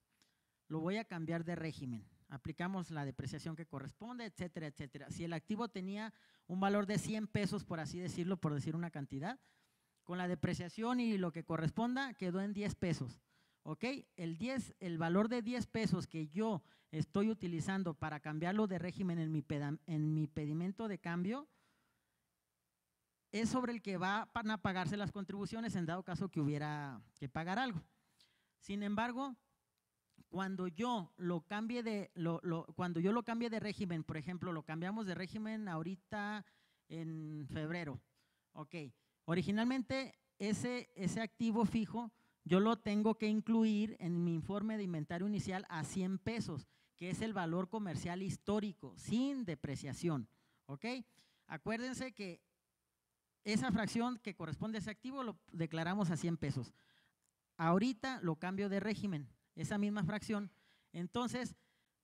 Speaker 2: lo voy a cambiar de régimen. Aplicamos la depreciación que corresponde, etcétera, etcétera. Si el activo tenía un valor de 100 pesos, por así decirlo, por decir una cantidad, con la depreciación y lo que corresponda, quedó en 10 pesos. ¿Ok? El valor de 10 pesos que yo estoy utilizando para cambiarlo de régimen en mi pedimento de cambio es sobre el que van a pagarse las contribuciones en dado caso que hubiera que pagar algo. Sin embargo, cuando yo lo cambie de régimen, por ejemplo, lo cambiamos de régimen ahorita en febrero. Ok, originalmente ese activo fijo yo lo tengo que incluir en mi informe de inventario inicial a 100 pesos, que es el valor comercial histórico, sin depreciación. ¿Ok? Acuérdense que esa fracción que corresponde a ese activo lo declaramos a 100 pesos. Ahorita lo cambio de régimen, esa misma fracción. Entonces,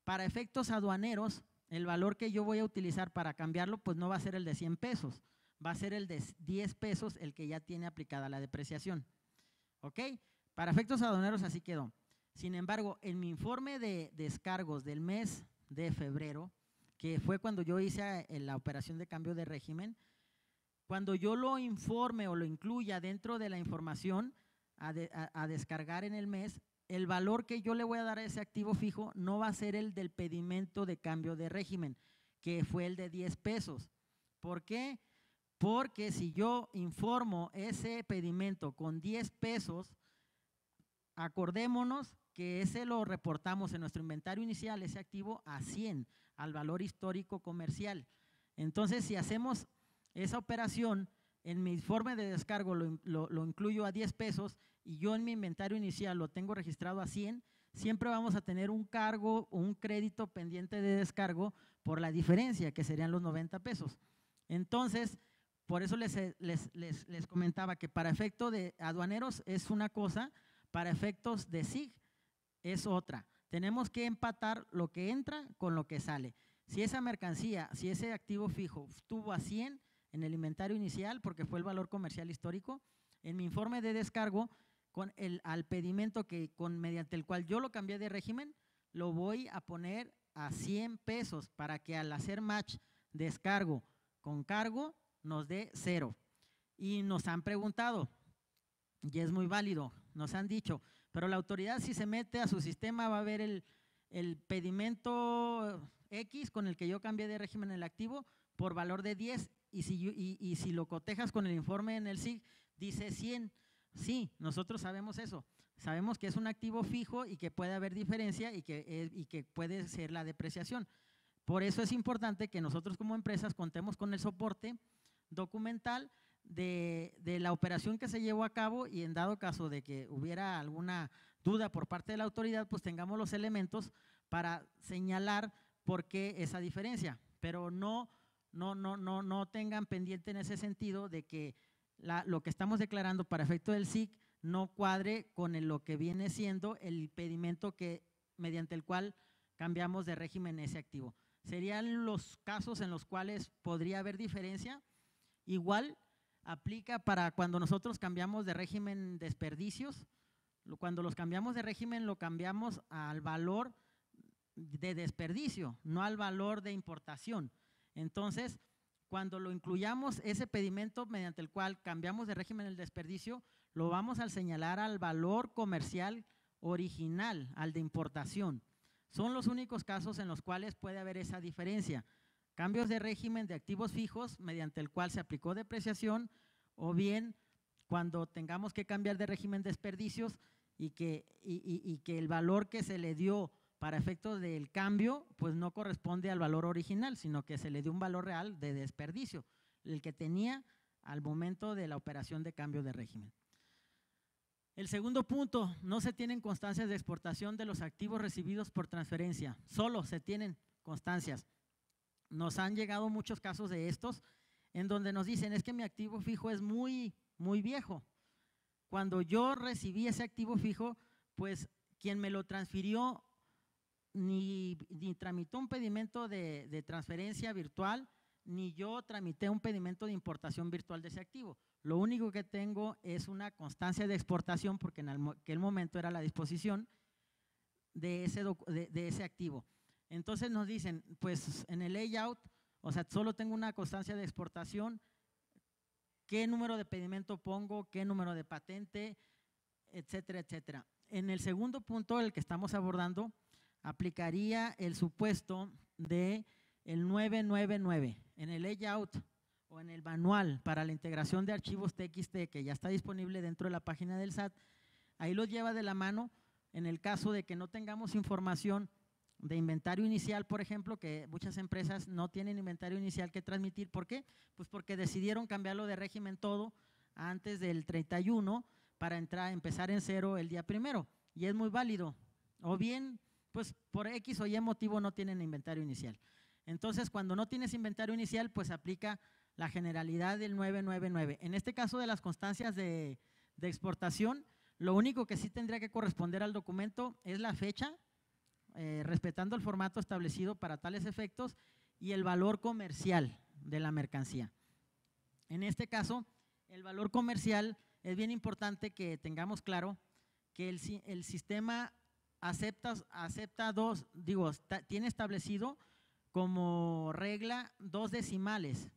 Speaker 2: para efectos aduaneros, el valor que yo voy a utilizar para cambiarlo, pues no va a ser el de 100 pesos, va a ser el de 10 pesos el que ya tiene aplicada la depreciación. ¿Ok? Para efectos aduaneros así quedó. Sin embargo, en mi informe de descargos del mes de febrero, que fue cuando yo hice la operación de cambio de régimen, cuando yo lo informe o lo incluya dentro de la información a descargar en el mes, el valor que yo le voy a dar a ese activo fijo no va a ser el del pedimento de cambio de régimen, que fue el de 10 pesos. ¿Por qué? Porque si yo informo ese pedimento con 10 pesos, acordémonos que ese lo reportamos en nuestro inventario inicial, ese activo a 100, al valor histórico comercial. Entonces, si hacemos esa operación, en mi informe de descargo lo incluyo a 10 pesos y yo en mi inventario inicial lo tengo registrado a 100, siempre vamos a tener un cargo o un crédito pendiente de descargo por la diferencia, que serían los 90 pesos. Entonces, por eso les comentaba que para efectos de aduaneros es una cosa, para efectos de SIG es otra. Tenemos que empatar lo que entra con lo que sale. Si esa mercancía, si ese activo fijo estuvo a 100 en el inventario inicial porque fue el valor comercial histórico, en mi informe de descargo, al pedimento mediante el cual yo lo cambié de régimen, lo voy a poner a 100 pesos para que al hacer match descargo con cargo nos dé 0. Y nos han preguntado, y es muy válido, nos han dicho, pero la autoridad si se mete a su sistema va a ver el pedimento X con el que yo cambié de régimen el activo por valor de 10 y si lo cotejas con el informe en el SIG dice 100. Sí, nosotros sabemos eso, sabemos que es un activo fijo y que puede haber diferencia y que puede ser la depreciación. Por eso es importante que nosotros como empresas contemos con el soporte documental de la operación que se llevó a cabo y en dado caso de que hubiera alguna duda por parte de la autoridad, pues tengamos los elementos para señalar por qué esa diferencia, pero no tengan pendiente en ese sentido de que lo que estamos declarando para efecto del SIC no cuadre con lo que viene siendo el pedimento mediante el cual cambiamos de régimen ese activo. Serían los casos en los cuales podría haber diferencia. Igual aplica para cuando nosotros cambiamos de régimen desperdicios. Cuando los cambiamos de régimen lo cambiamos al valor de desperdicio, no al valor de importación. Entonces, cuando lo incluyamos ese pedimento mediante el cual cambiamos de régimen el desperdicio, lo vamos a señalar al valor comercial original, al de importación. Son los únicos casos en los cuales puede haber esa diferencia. Cambios de régimen de activos fijos mediante el cual se aplicó depreciación, o bien cuando tengamos que cambiar de régimen desperdicios y que el valor que se le dio para efectos del cambio, pues no corresponde al valor original, sino que se le dio un valor real de desperdicio, el que tenía al momento de la operación de cambio de régimen. El segundo punto, no se tienen constancias de exportación de los activos recibidos por transferencia, solo se tienen constancias. Nos han llegado muchos casos de estos en donde nos dicen, es que mi activo fijo es muy viejo. Cuando yo recibí ese activo fijo, pues quien me lo transfirió ni tramitó un pedimento de transferencia virtual, ni yo tramité un pedimento de importación virtual de ese activo. Lo único que tengo es una constancia de exportación porque en aquel momento era la disposición de ese activo. Entonces nos dicen, pues en el layout, o sea, solo tengo una constancia de exportación, qué número de pedimento pongo, qué número de patente, etcétera, etcétera. En el segundo punto, el que estamos abordando, aplicaría el supuesto de el 999 en el layout o en el manual para la integración de archivos TXT que ya está disponible dentro de la página del SAT. Ahí los lleva de la mano en el caso de que no tengamos información de inventario inicial, por ejemplo, que muchas empresas no tienen inventario inicial que transmitir. ¿Por qué? Pues porque decidieron cambiarlo de régimen todo antes del 31 para empezar en cero el día primero, y es muy válido. O bien, pues por X o Y motivo no tienen inventario inicial. Entonces, cuando no tienes inventario inicial, pues aplica la generalidad del 999. En este caso de las constancias de exportación, lo único que sí tendría que corresponder al documento es la fecha, respetando el formato establecido para tales efectos, y el valor comercial de la mercancía. En este caso, el valor comercial es bien importante que tengamos claro que el sistema tiene establecido como regla 2 decimales.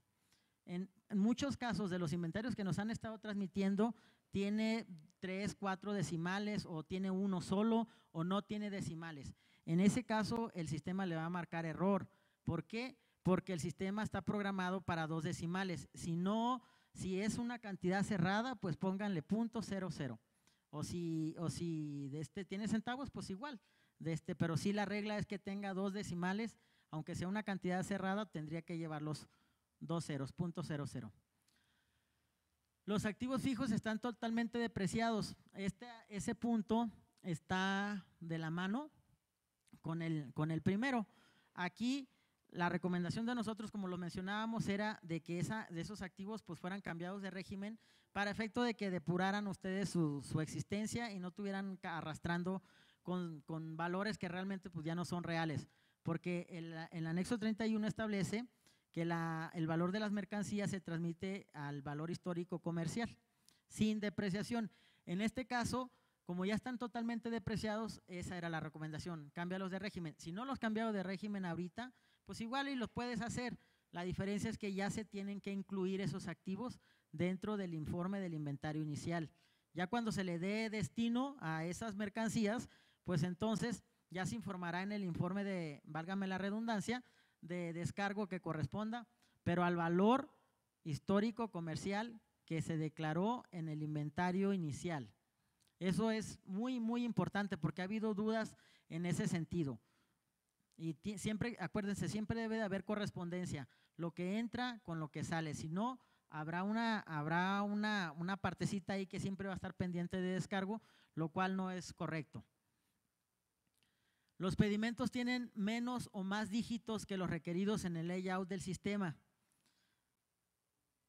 Speaker 2: En muchos casos de los inventarios que nos han estado transmitiendo, tiene 3, 4 decimales, o tiene uno solo, o no tiene decimales. En ese caso, el sistema le va a marcar error. ¿Por qué? Porque el sistema está programado para 2 decimales. Si es una cantidad cerrada, pues pónganle .00. O si tiene centavos, pues igual. Pero sí, la regla es que tenga 2 decimales, aunque sea una cantidad cerrada, tendría que llevar los 2 ceros, .00. Los activos fijos están totalmente depreciados. Ese punto está de la mano con el primero. Aquí la recomendación de nosotros, como lo mencionábamos, era de que de esos activos pues fueran cambiados de régimen para efecto de que depuraran ustedes su existencia y no estuvieran arrastrando con valores que realmente pues ya no son reales, porque el anexo 31 establece que el valor de las mercancías se transmite al valor histórico comercial sin depreciación. En este caso, como ya están totalmente depreciados, esa era la recomendación, cámbialos de régimen. Si no los cambiado de régimen ahorita, pues igual y los puedes hacer. La diferencia es que ya se tienen que incluir esos activos dentro del informe del inventario inicial. Ya cuando se le dé destino a esas mercancías, pues entonces ya se informará en el informe de, válgame la redundancia, de descargo que corresponda, pero al valor histórico comercial que se declaró en el inventario inicial. Eso es muy importante porque ha habido dudas en ese sentido. Y siempre, acuérdense, siempre debe de haber correspondencia, lo que entra con lo que sale. Si no, habrá una partecita ahí que siempre va a estar pendiente de descargo, lo cual no es correcto. Los pedimentos tienen menos o más dígitos que los requeridos en el layout del sistema.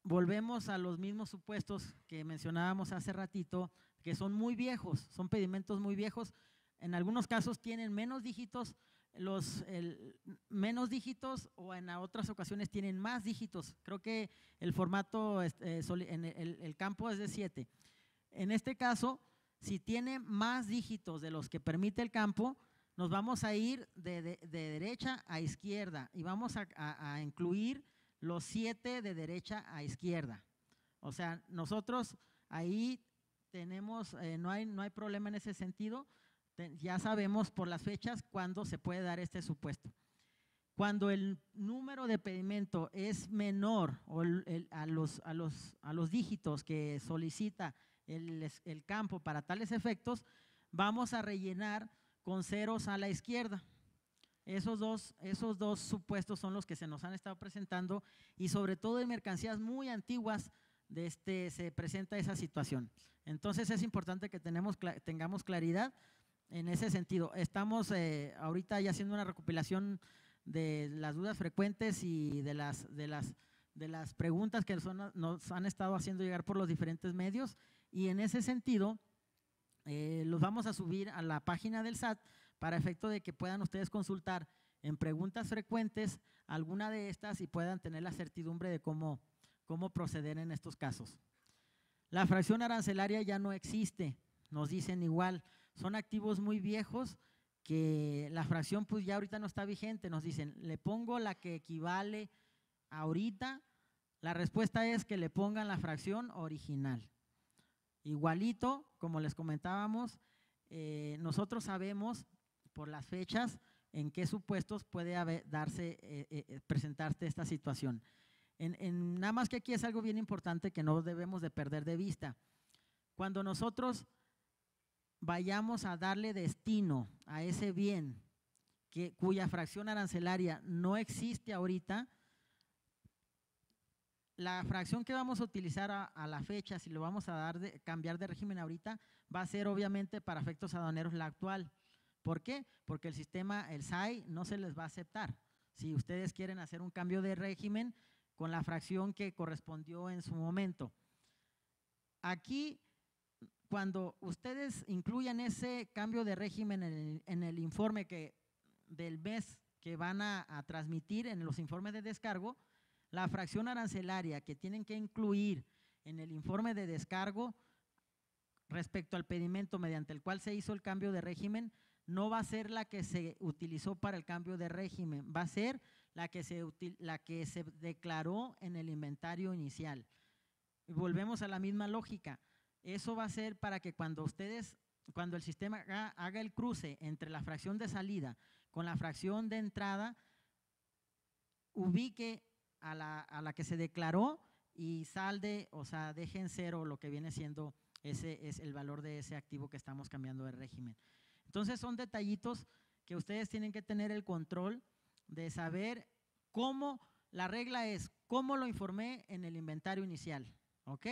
Speaker 2: Volvemos a los mismos supuestos que mencionábamos hace ratito, que son muy viejos, son pedimentos muy viejos. En algunos casos tienen menos dígitos, menos dígitos, o en otras ocasiones tienen más dígitos. Creo que el formato, en el campo es de 7. En este caso, si tiene más dígitos de los que permite el campo, nos vamos a ir de derecha a izquierda y vamos a incluir los 7 de derecha a izquierda. O sea, nosotros ahí tenemos, no hay problema en ese sentido. Ya sabemos por las fechas cuándo se puede dar este supuesto. Cuando el número de pedimento es menor a los dígitos que solicita el campo para tales efectos, vamos a rellenar con ceros a la izquierda. Esos dos supuestos son los que se nos han estado presentando, y sobre todo en mercancías muy antiguas se presenta esa situación. Entonces es importante que tengamos claridad en ese sentido. Estamos ahorita ya haciendo una recopilación de las dudas frecuentes y de las preguntas que nos han estado haciendo llegar por los diferentes medios, y en ese sentido los vamos a subir a la página del SAT para efecto de que puedan ustedes consultar en preguntas frecuentes alguna de estas y puedan tener la certidumbre de cómo proceder en estos casos. La fracción arancelaria ya no existe, nos dicen igual, son activos muy viejos que la fracción pues ya ahorita no está vigente. Nos dicen, ¿le pongo la que equivale ahorita? La respuesta es que le pongan la fracción original. Igualito, como les comentábamos, nosotros sabemos por las fechas en qué supuestos puede presentarse esta situación. Nada más que aquí es algo bien importante que no debemos de perder de vista. Cuando nosotros vayamos a darle destino a ese bien cuya fracción arancelaria no existe ahorita, la fracción que vamos a utilizar a la fecha, si lo vamos a cambiar de régimen ahorita, va a ser obviamente para efectos aduaneros la actual. ¿Por qué? Porque el sistema, el SAI, no se les va a aceptar. Si ustedes quieren hacer un cambio de régimen con la fracción que correspondió en su momento. Aquí, cuando ustedes incluyan ese cambio de régimen en el informe del mes que van a transmitir en los informes de descargo, la fracción arancelaria que tienen que incluir en el informe de descargo respecto al pedimento mediante el cual se hizo el cambio de régimen no va a ser la que se utilizó para el cambio de régimen, va a ser la que se declaró en el inventario inicial. Y volvemos a la misma lógica. Eso va a ser para que cuando el sistema haga el cruce entre la fracción de salida con la fracción de entrada, ubique a la que se declaró y salde, o sea, deje en cero lo que viene siendo ese es el valor de ese activo que estamos cambiando de régimen. Entonces son detallitos que ustedes tienen que tener el control de saber cómo, la regla es cómo lo informé en el inventario inicial, ¿ok?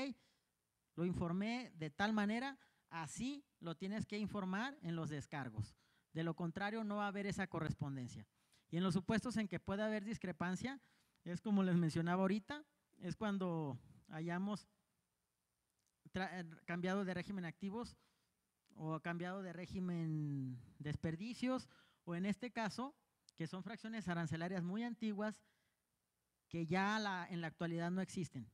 Speaker 2: Lo informé de tal manera, así lo tienes que informar en los descargos. De lo contrario no va a haber esa correspondencia. Y en los supuestos en que pueda haber discrepancia, es como les mencionaba ahorita, es cuando hayamos cambiado de régimen activos o cambiado de régimen desperdicios, o en este caso, que son fracciones arancelarias muy antiguas que ya en la actualidad no existen.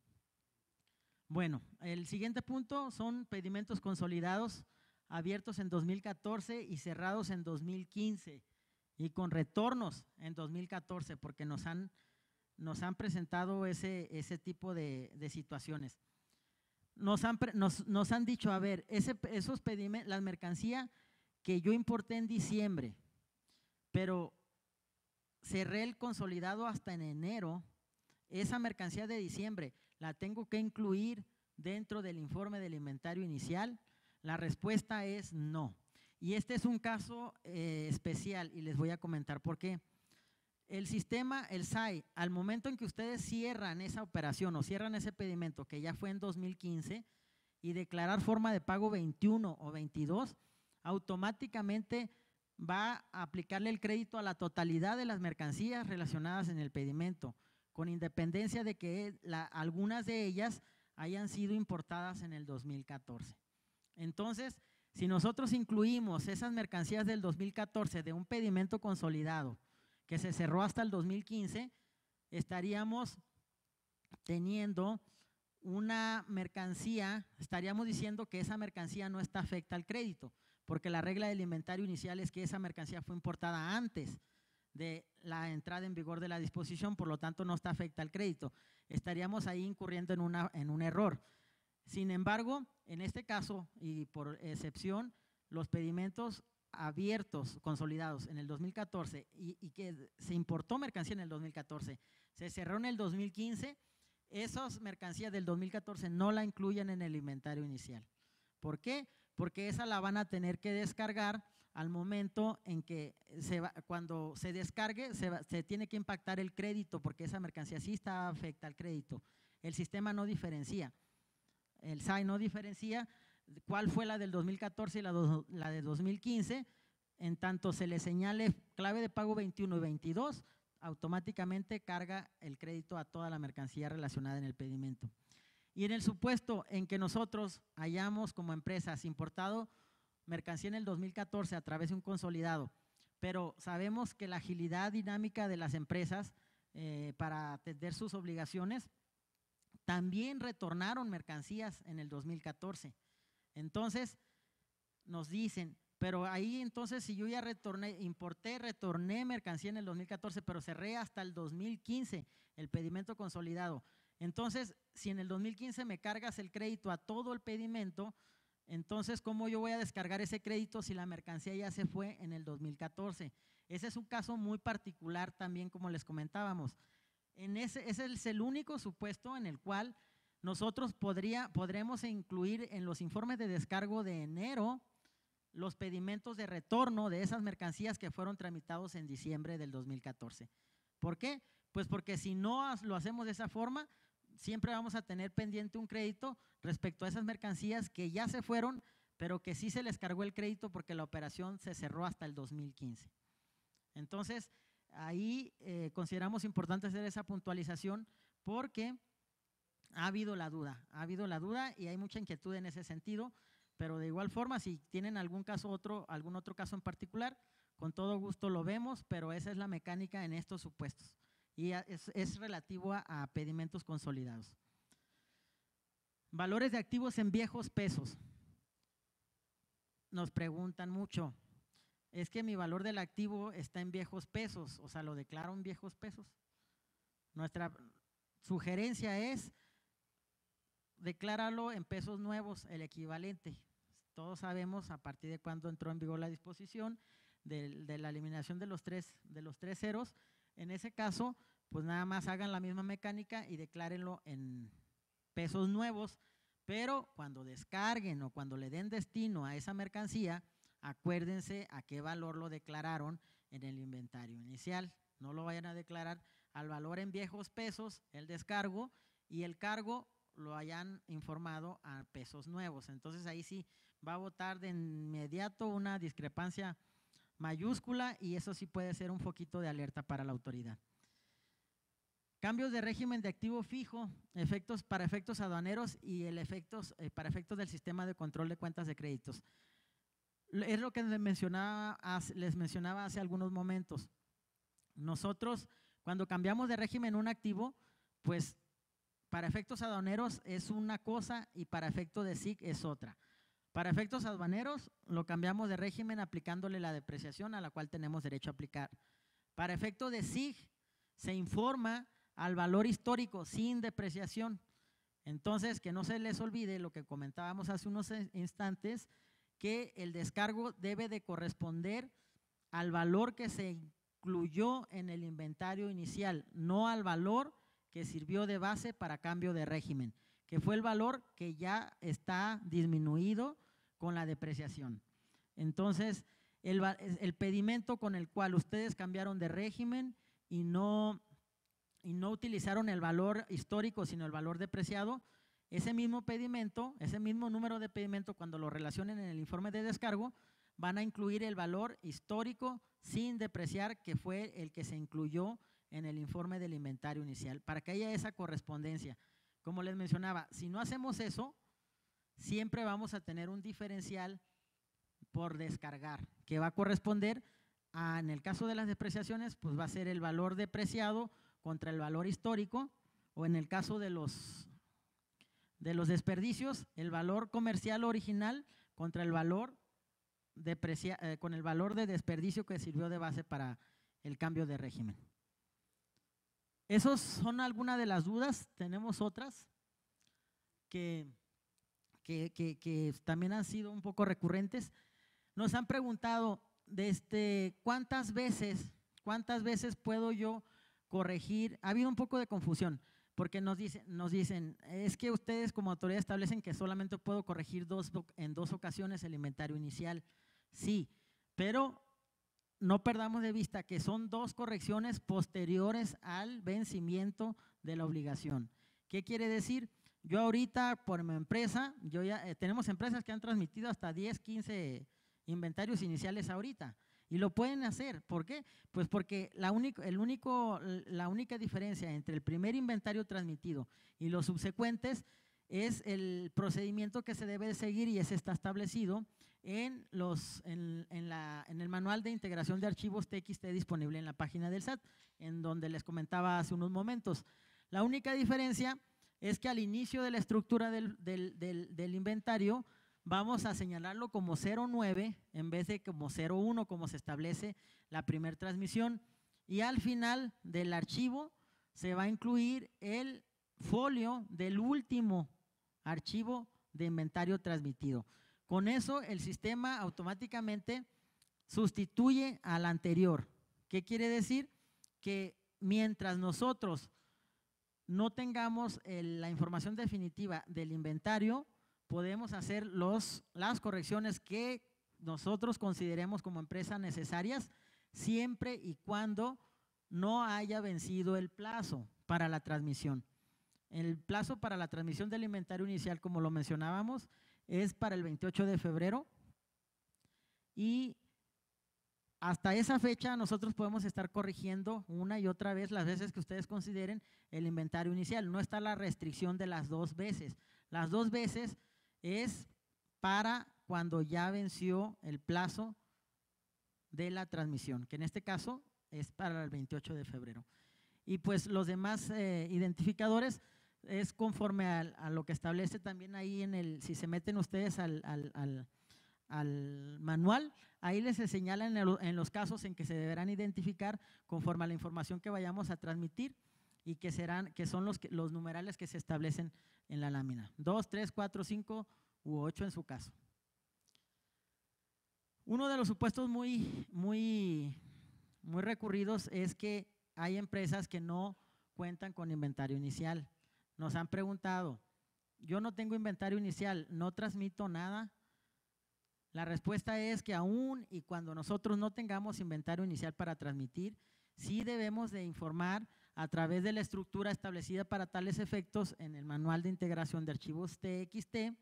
Speaker 2: Bueno, el siguiente punto son pedimentos consolidados abiertos en 2014 y cerrados en 2015 y con retornos en 2014 porque nos han presentado ese tipo de situaciones. Nos han dicho, a ver, esos pedimentos, la mercancía que yo importé en diciembre, pero cerré el consolidado hasta en enero, esa mercancía de diciembre la tengo que incluir dentro del informe del inventario inicial. La respuesta es no. Y este es un caso especial y les voy a comentar por qué. El sistema, el SAI, al momento en que ustedes cierran esa operación o cierran ese pedimento que ya fue en 2015 y declarar forma de pago 21 o 22, automáticamente va a aplicarle el crédito a la totalidad de las mercancías relacionadas en el pedimento, con independencia de que algunas de ellas hayan sido importadas en el 2014. Entonces, si nosotros incluimos esas mercancías del 2014 de un pedimento consolidado que se cerró hasta el 2015, estaríamos teniendo una mercancía, estaríamos diciendo que esa mercancía no está afecta al crédito, porque la regla del inventario inicial es que esa mercancía fue importada antes de la entrada en vigor de la disposición, por lo tanto no está afecta al crédito. Estaríamos ahí incurriendo en un error. Sin embargo, en este caso y por excepción, los pedimentos abiertos, consolidados en el 2014 y que se importó mercancía en el 2014, se cerró en el 2015, esas mercancías del 2014 no la incluyen en el inventario inicial. ¿Por qué? Porque esa la van a tener que descargar al momento en que cuando se descargue se tiene que impactar el crédito, porque esa mercancía sí está afecta al crédito. El sistema no diferencia, el SAI no diferencia cuál fue la del 2014 y la de 2015, en tanto se le señale clave de pago 21 y 22, automáticamente carga el crédito a toda la mercancía relacionada en el pedimento. Y en el supuesto en que nosotros hayamos como empresas importado mercancía en el 2014 a través de un consolidado, pero sabemos que la agilidad dinámica de las empresas para atender sus obligaciones, también retornaron mercancías en el 2014. Entonces nos dicen, pero ahí entonces si yo ya retorné mercancía en el 2014, pero cerré hasta el 2015 el pedimento consolidado. Entonces, si en el 2015 me cargas el crédito a todo el pedimento, entonces ¿cómo yo voy a descargar ese crédito si la mercancía ya se fue en el 2014? Ese es un caso muy particular también, como les comentábamos. Ese es el único supuesto en el cual nosotros podremos incluir en los informes de descargo de enero los pedimentos de retorno de esas mercancías que fueron tramitados en diciembre del 2014. ¿Por qué? Pues porque si no lo hacemos de esa forma, siempre vamos a tener pendiente un crédito respecto a esas mercancías que ya se fueron, pero que sí se les cargó el crédito porque la operación se cerró hasta el 2015. Entonces, ahí consideramos importante hacer esa puntualización porque ha habido la duda y hay mucha inquietud en ese sentido, pero de igual forma, si tienen algún otro caso en particular, con todo gusto lo vemos, pero esa es la mecánica en estos supuestos y es relativo a pedimentos consolidados. Valores de activos en viejos pesos. Nos preguntan mucho, es que mi valor del activo está en viejos pesos, o sea, lo declaro en viejos pesos. Nuestra sugerencia es decláralo en pesos nuevos, el equivalente. Todos sabemos a partir de cuándo entró en vigor la disposición de la eliminación de los tres ceros. En ese caso, pues nada más hagan la misma mecánica y declárenlo en pesos nuevos, pero cuando descarguen o cuando le den destino a esa mercancía, acuérdense a qué valor lo declararon en el inventario inicial. No lo vayan a declarar al valor en viejos pesos, el descargo, y el cargo lo hayan informado a pesos nuevos. Entonces ahí sí va a botar de inmediato una discrepancia mayúscula y eso sí puede ser un foquito de alerta para la autoridad. Cambios de régimen de activo fijo, para efectos aduaneros y para efectos del sistema de control de cuentas de créditos. Es lo que les mencionaba hace algunos momentos. Nosotros, cuando cambiamos de régimen un activo, pues para efectos aduaneros es una cosa y para efectos de SIC es otra. Para efectos aduaneros lo cambiamos de régimen aplicándole la depreciación a la cual tenemos derecho a aplicar. Para efectos de SIC se informa al valor histórico sin depreciación. Entonces, que no se les olvide lo que comentábamos hace unos instantes, que el descargo debe de corresponder al valor que se incluyó en el inventario inicial, no al valor que sirvió de base para cambio de régimen, que fue el valor que ya está disminuido con la depreciación. Entonces, el pedimento con el cual ustedes cambiaron de régimen y no utilizaron el valor histórico, sino el valor depreciado, ese mismo pedimento, ese mismo número de pedimento, cuando lo relacionen en el informe de descargo, van a incluir el valor histórico sin depreciar, que fue el que se incluyó en el informe del inventario inicial, para que haya esa correspondencia. Como les mencionaba, si no hacemos eso, siempre vamos a tener un diferencial por descargar, que va a corresponder a, en el caso de las depreciaciones, pues va a ser el valor depreciado contra el valor histórico, o en el caso de los desperdicios, el valor comercial original contra el valor con el valor de desperdicio que sirvió de base para el cambio de régimen. Esas son algunas de las dudas. Tenemos otras que también han sido un poco recurrentes. Nos han preguntado ¿cuántas veces puedo yo corregir? Ha habido un poco de confusión porque nos dicen, es que ustedes como autoridad establecen que solamente puedo corregir en 2 ocasiones el inventario inicial. Sí, pero no perdamos de vista que son 2 correcciones posteriores al vencimiento de la obligación. ¿Qué quiere decir? Yo ahorita por mi empresa, tenemos empresas que han transmitido hasta 10, 15 inventarios iniciales ahorita y lo pueden hacer. ¿Por qué? Pues porque la única diferencia entre el primer inventario transmitido y los subsecuentes es el procedimiento que se debe de seguir, y ese está establecido en el manual de integración de archivos TXT disponible en la página del SAT, en donde les comentaba hace unos momentos. La única diferencia es que al inicio de la estructura del inventario vamos a señalarlo como 09 en vez de como 01 como se establece la primera transmisión, y al final del archivo se va a incluir el folio del último archivo de inventario transmitido. Con eso el sistema automáticamente sustituye al anterior. ¿Qué quiere decir? Que mientras nosotros no tengamos la información definitiva del inventario, podemos hacer las correcciones que nosotros consideremos como empresa necesarias, siempre y cuando no haya vencido el plazo para la transmisión. El plazo para la transmisión del inventario inicial, como lo mencionábamos, es para el 28 de febrero, y hasta esa fecha nosotros podemos estar corrigiendo una y otra vez las veces que ustedes consideren el inventario inicial. No está la restricción de las 2 veces. Las 2 veces es para cuando ya venció el plazo de la transmisión, que en este caso es para el 28 de febrero. Y pues los demás identificadores es conforme a lo que establece también ahí si se meten ustedes al manual, ahí les señala en los casos en que se deberán identificar conforme a la información que vayamos a transmitir, y que son los numerales que se establecen en la lámina, 2, 3, 4, 5 u 8 en su caso. Uno de los supuestos muy recurridos es que hay empresas que no cuentan con inventario inicial. Nos han preguntado, yo no tengo inventario inicial, no transmito nada. La respuesta es que aún y cuando nosotros no tengamos inventario inicial para transmitir, sí debemos de informar a través de la estructura establecida para tales efectos en el manual de integración de archivos TXT.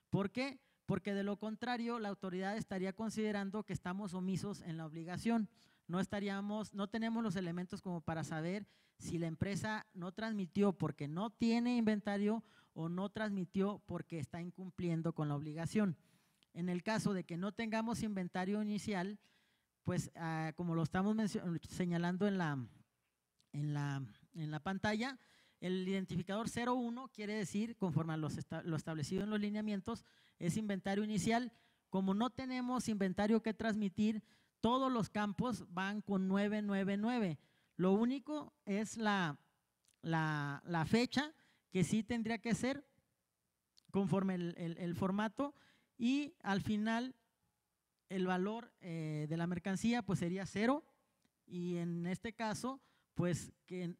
Speaker 2: ¿Por qué? Porque de lo contrario la autoridad estaría considerando que estamos omisos en la obligación. No tenemos los elementos como para saber si la empresa no transmitió porque no tiene inventario o no transmitió porque está incumpliendo con la obligación. En el caso de que no tengamos inventario inicial, pues como lo estamos señalando en la pantalla, el identificador 01 quiere decir, conforme a lo establecido en los lineamientos, es inventario inicial. Como no tenemos inventario que transmitir, todos los campos van con 999. Lo único es la fecha, que sí tendría que ser conforme el formato, y al final el valor de la mercancía pues sería 0, y en este caso pues que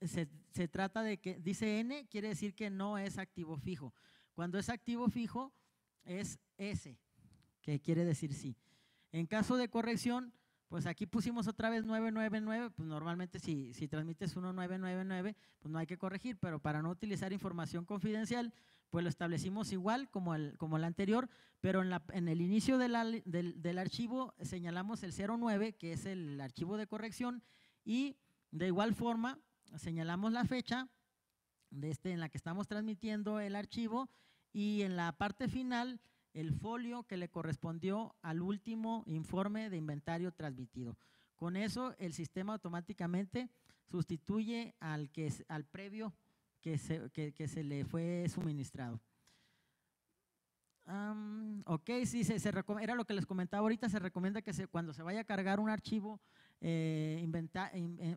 Speaker 2: se trata de que dice N, quiere decir que no es activo fijo. Cuando es activo fijo es S, que quiere decir sí. En caso de corrección, pues aquí pusimos otra vez 999, pues normalmente si transmites 1999, pues no hay que corregir, pero para no utilizar información confidencial, pues lo establecimos igual como el anterior, pero en el inicio del archivo señalamos el 09, que es el archivo de corrección, y de igual forma señalamos la fecha en la que estamos transmitiendo el archivo, y en la parte final el folio que le correspondió al último informe de inventario transmitido. Con eso el sistema automáticamente sustituye al previo que se le fue suministrado. Ok, sí, era lo que les comentaba ahorita, se recomienda que cuando se vaya a cargar un archivo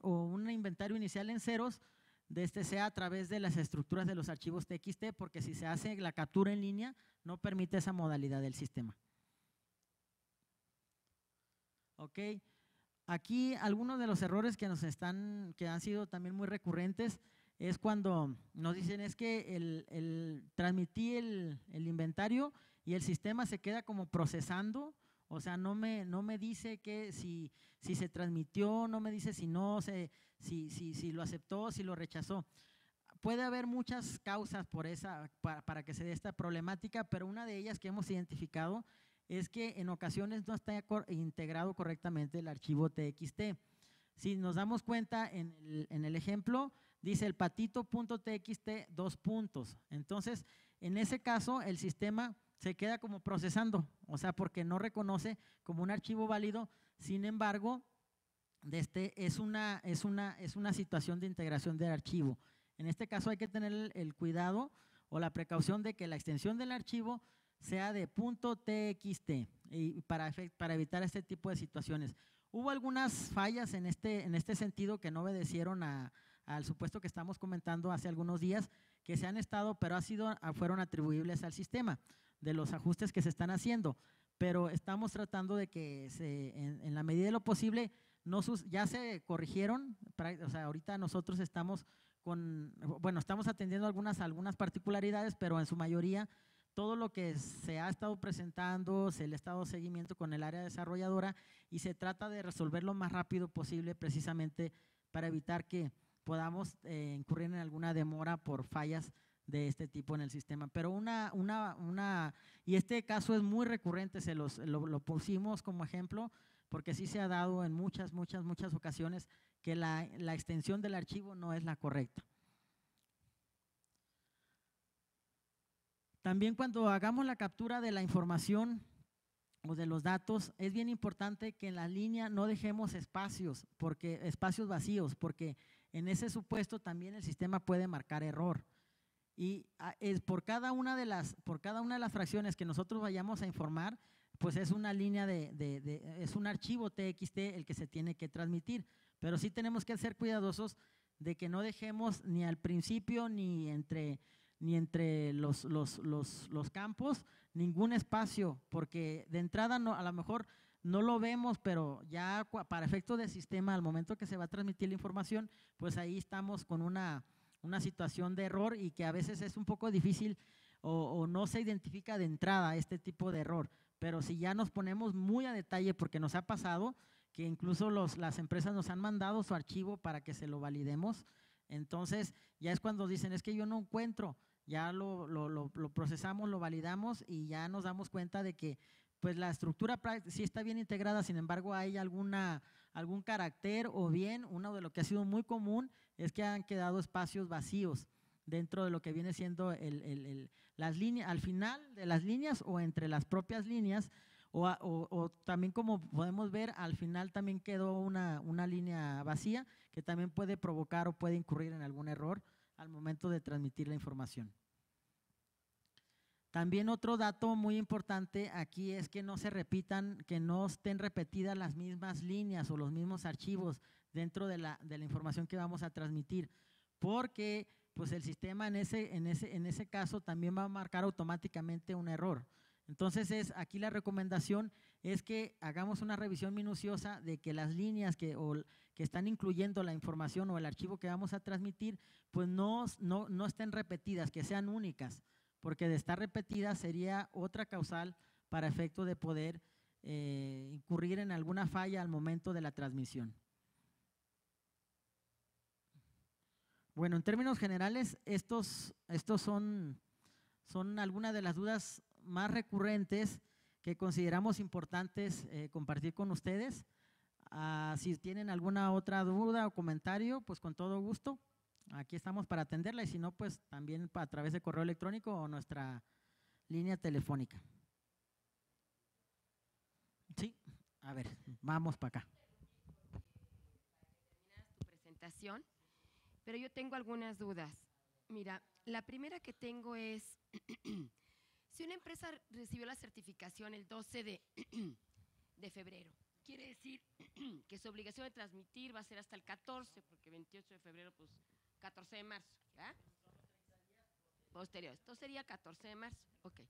Speaker 2: o un inventario inicial en ceros, sea a través de las estructuras de los archivos TXT, porque si se hace la captura en línea, no permite esa modalidad del sistema. Ok, aquí algunos de los errores que han sido también muy recurrentes es cuando nos dicen es que transmití el inventario y el sistema se queda como procesando, o sea, no me dice que si se transmitió, no me dice si si lo aceptó, si lo rechazó. Puede haber muchas causas para que se dé esta problemática, pero una de ellas que hemos identificado es que en ocasiones no está integrado correctamente el archivo TXT. Si nos damos cuenta en el ejemplo, dice el patito.txt : entonces, en ese caso, el sistema se queda como procesando, o sea, porque no reconoce como un archivo válido. Sin embargo, es una situación de integración del archivo. En este caso hay que tener el cuidado o la precaución de que la extensión del archivo sea de .txt y para evitar este tipo de situaciones. Hubo algunas fallas en este sentido que no obedecieron al supuesto que estamos comentando hace algunos días, que se han estado, pero fueron atribuibles al sistema de los ajustes que se están haciendo, pero estamos tratando de que en la medida de lo posible ya se corrigieron. O sea, ahorita nosotros estamos atendiendo algunas particularidades, pero en su mayoría todo lo que se ha estado presentando, se le ha estado seguimiento con el área desarrolladora y se trata de resolver lo más rápido posible, precisamente para evitar que podamos incurrir en alguna demora por fallas de este tipo en el sistema. Pero y este caso es muy recurrente, lo pusimos como ejemplo, porque sí se ha dado en muchas ocasiones que la extensión del archivo no es la correcta. También cuando hagamos la captura de la información o de los datos, es bien importante que en la línea no dejemos espacios vacíos, porque en ese supuesto también el sistema puede marcar error. Y por cada una de las fracciones que nosotros vayamos a informar, pues es una línea es un archivo TXT el que se tiene que transmitir, pero sí tenemos que ser cuidadosos de que no dejemos ni al principio ni entre los campos ningún espacio, porque de entrada a lo mejor no lo vemos, pero ya para efectos de sistema, al momento que se va a transmitir la información, pues ahí estamos con una situación de error y que a veces es un poco difícil o no se identifica de entrada este tipo de error. Pero si ya nos ponemos muy a detalle, porque nos ha pasado que incluso las empresas nos han mandado su archivo para que se lo validemos, entonces ya es cuando dicen es que yo no encuentro, ya lo procesamos, lo validamos y ya nos damos cuenta de que pues la estructura sí está bien integrada, sin embargo hay algún carácter o bien uno de lo que ha sido muy común es que han quedado espacios vacíos dentro de lo que viene siendo las líneas, al final de las líneas o entre las propias líneas o también como podemos ver al final también quedó una línea vacía que también puede provocar o puede incurrir en algún error al momento de transmitir la información. También otro dato muy importante aquí es que no estén repetidas las mismas líneas o los mismos archivos dentro de la información que vamos a transmitir, porque pues el sistema en ese caso también va a marcar automáticamente un error. Entonces aquí la recomendación es que hagamos una revisión minuciosa de que las líneas que están incluyendo la información o el archivo que vamos a transmitir pues no estén repetidas, que sean únicas, porque de estar repetida sería otra causal para efecto de poder incurrir en alguna falla al momento de la transmisión. Bueno, en términos generales, estos son algunas de las dudas más recurrentes que consideramos importantes compartir con ustedes. Si tienen alguna otra duda o comentario, pues con todo gusto. Aquí estamos para atenderla y si no, pues también a través de correo electrónico o nuestra línea telefónica. Sí, a ver, vamos para acá.
Speaker 3: Terminas tu presentación, pero yo tengo algunas dudas. Mira, la primera que tengo es, si una empresa recibió la certificación el 12 de febrero, quiere decir que su obligación de transmitir va a ser hasta el 14, porque 28 de febrero, pues 14 de marzo, ¿verdad? Posterior. Esto sería 14 de marzo, ok.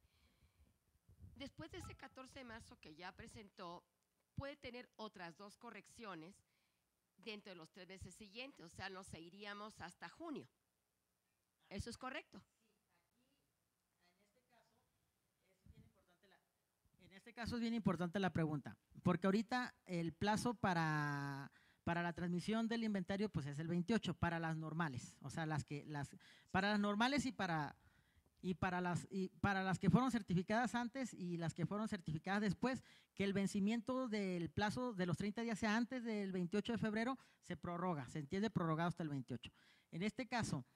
Speaker 3: Después de ese 14 de marzo que ya presentó, puede tener otras 2 correcciones dentro de los 3 meses siguientes, o sea, nos iríamos hasta junio. ¿Eso es correcto?
Speaker 2: En este caso es bien importante la pregunta, porque ahorita el plazo para la transmisión del inventario pues es el 28 para las normales, o sea, para las normales y para las que fueron certificadas antes y las que fueron certificadas después, que el vencimiento del plazo de los 30 días sea antes del 28 de febrero, se prorroga, se entiende prorrogado hasta el 28. En este caso,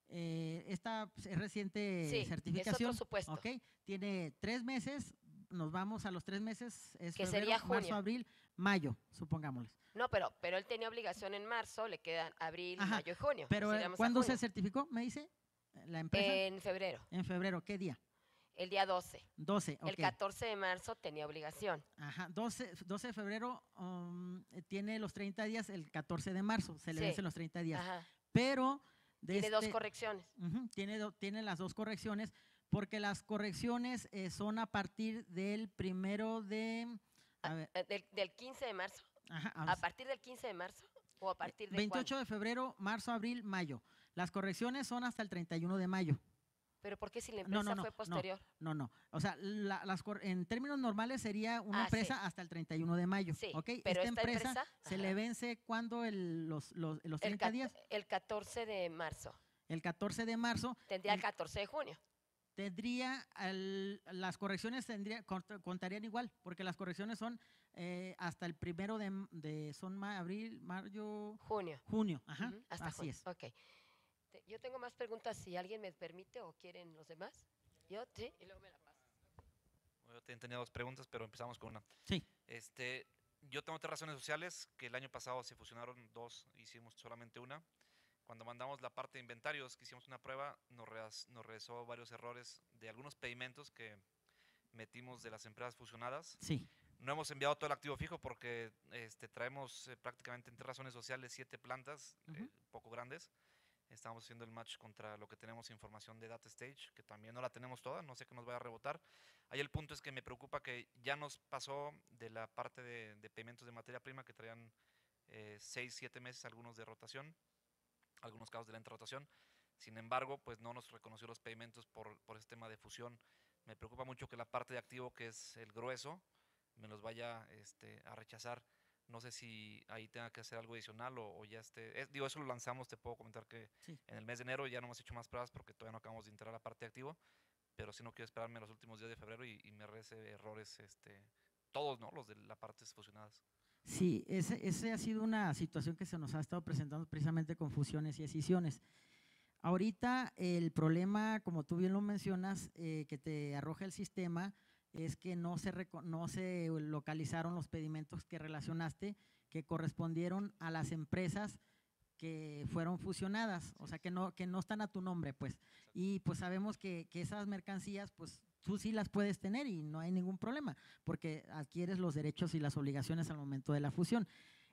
Speaker 2: esta es reciente certificación,
Speaker 3: es otro supuesto.
Speaker 2: ¿ok? Tiene 3 meses, nos vamos a los 3 meses, es
Speaker 3: que
Speaker 2: febrero,
Speaker 3: sería junio.
Speaker 2: marzo, abril, mayo, supongámosles.
Speaker 3: No, pero él tenía obligación en marzo, le quedan abril,
Speaker 2: Ajá,
Speaker 3: mayo y junio.
Speaker 2: pero
Speaker 3: Nos iríamos a
Speaker 2: ¿cuándo se
Speaker 3: junio.
Speaker 2: certificó, me dice la empresa?
Speaker 3: En febrero,
Speaker 2: En febrero, ¿qué día?
Speaker 3: el día 12.
Speaker 2: 12, ok.
Speaker 3: El 14 de marzo tenía obligación.
Speaker 2: Ajá, 12 de febrero tiene los 30 días, el 14 de marzo, se le
Speaker 3: Sí.
Speaker 2: vencen los 30 días.
Speaker 3: Ajá.
Speaker 2: Pero
Speaker 3: Tiene 2 correcciones.
Speaker 2: tiene las 2 correcciones, porque las correcciones son a partir del 1 de… A ver,
Speaker 3: Del 15 de marzo.
Speaker 2: ajá,
Speaker 3: ¿A partir del 15 de marzo? ¿O a partir de
Speaker 2: 28
Speaker 3: cuándo?
Speaker 2: de febrero, marzo, abril, mayo. Las correcciones son hasta el 31 de mayo.
Speaker 3: ¿Pero por qué si la empresa fue posterior?
Speaker 2: No. O sea, en términos normales sería una empresa
Speaker 3: sí.
Speaker 2: hasta el 31 de mayo.
Speaker 3: Sí,
Speaker 2: ¿Okay?
Speaker 3: pero
Speaker 2: esta empresa se
Speaker 3: ajá,
Speaker 2: le vence cuando los 30 días.
Speaker 3: El 14 de marzo.
Speaker 2: El 14 de marzo.
Speaker 3: Tendría el 14 de junio.
Speaker 2: Tendría, las correcciones contarían igual, porque las correcciones son hasta el 1 son abril, mayo, junio. Ajá,
Speaker 3: hasta
Speaker 2: así
Speaker 3: junio.
Speaker 2: es.
Speaker 3: Ok. Yo tengo más preguntas, si alguien me permite o quieren los demás. Yo, sí, y luego me la paso.
Speaker 4: Yo tenía 2 preguntas, pero empezamos con una.
Speaker 2: Sí.
Speaker 4: Yo tengo 3 razones sociales, que el año pasado se fusionaron 2, hicimos solamente una. Cuando mandamos la parte de inventarios, que hicimos una prueba, nos regresó varios errores de algunos pedimentos que metimos de las empresas fusionadas.
Speaker 2: Sí.
Speaker 4: No hemos enviado todo el activo fijo porque traemos prácticamente en 3 razones sociales 7 plantas poco grandes. Estamos haciendo el match contra lo que tenemos información de Data Stage, que también no la tenemos toda, no sé qué nos vaya a rebotar. Ahí el punto es que me preocupa que ya nos pasó de la parte de pedimentos de materia prima que traían 6, 7 meses algunos de rotación, algunos casos de lenta rotación. Sin embargo, pues no nos reconoció los pedimentos por este tema de fusión. Me preocupa mucho que la parte de activo, que es el grueso, me los vaya a rechazar. No sé si ahí tenga que hacer algo adicional o ya eso lo lanzamos, te puedo comentar que
Speaker 2: Sí.
Speaker 4: en el mes de enero ya no hemos hecho más pruebas porque todavía no acabamos de entrar a la parte de activo, pero sí no quiero esperarme los últimos días de febrero y me regrese errores, todos, ¿no? Los de la parte fusionadas.
Speaker 2: Sí, ese ha sido una situación que se nos ha estado presentando precisamente con fusiones y escisiones. Ahorita el problema, como tú bien lo mencionas, que te arroja el sistema, es que no se localizaron los pedimentos que relacionaste que correspondieron a las empresas que fueron fusionadas, o sea, que no están a tu nombre, pues. Y pues sabemos que esas mercancías, pues tú sí las puedes tener y no hay ningún problema, porque adquieres los derechos y las obligaciones al momento de la fusión.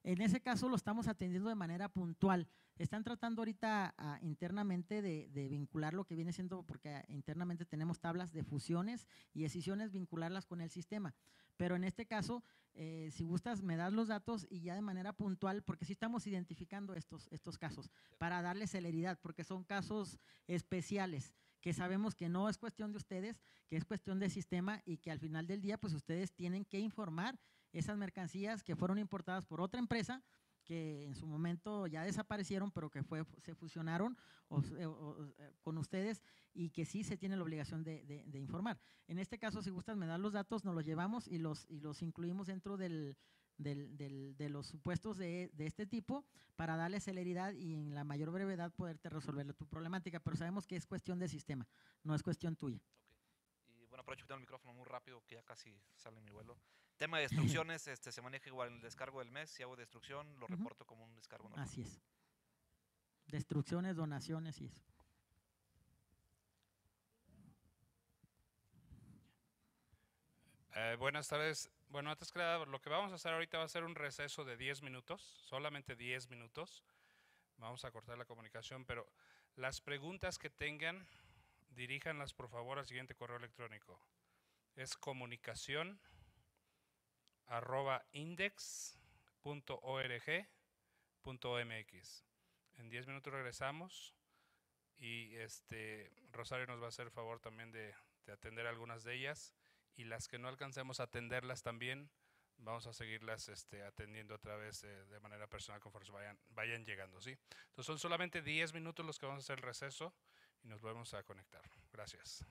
Speaker 2: En ese caso lo estamos atendiendo de manera puntual. Están tratando ahorita internamente de vincular lo que viene siendo, porque internamente tenemos tablas de fusiones y escisiones, vincularlas con el sistema. Pero en este caso, si gustas, me das los datos y ya de manera puntual, porque sí estamos identificando estos casos, para darle celeridad, porque son casos especiales, que sabemos que no es cuestión de ustedes, que es cuestión del sistema y que al final del día, pues ustedes tienen que informar esas mercancías que fueron importadas por otra empresa, que en su momento ya desaparecieron, pero que se fusionaron con ustedes y que sí se tiene la obligación de informar. En este caso, si gustas, me dan los datos, nos los llevamos y los incluimos dentro de los supuestos de este tipo para darle celeridad y en la mayor brevedad poderte resolver tu problemática, pero sabemos que es cuestión de sistema, no es cuestión tuya.
Speaker 4: Okay. Y bueno, aprovecho que tengo el micrófono muy rápido, que ya casi sale mi vuelo. Tema de destrucciones, se maneja igual en el descargo del mes. Si hago destrucción, lo reporto como un descargo normal.
Speaker 2: Así es. Destrucciones, donaciones y eso.
Speaker 5: Buenas tardes. Bueno, antes que nada, lo que vamos a hacer ahorita va a ser un receso de 10 minutos, solamente 10 minutos. Vamos a cortar la comunicación, pero las preguntas que tengan, diríjanlas por favor al siguiente correo electrónico. Es comunicación@index.org.mx. En 10 minutos regresamos y Rosario nos va a hacer el favor también de atender algunas de ellas, y las que no alcancemos a atenderlas también vamos a seguirlas atendiendo otra vez de manera personal conforme vayan llegando, ¿sí? Entonces son solamente 10 minutos los que vamos a hacer el receso y nos volvemos a conectar. Gracias.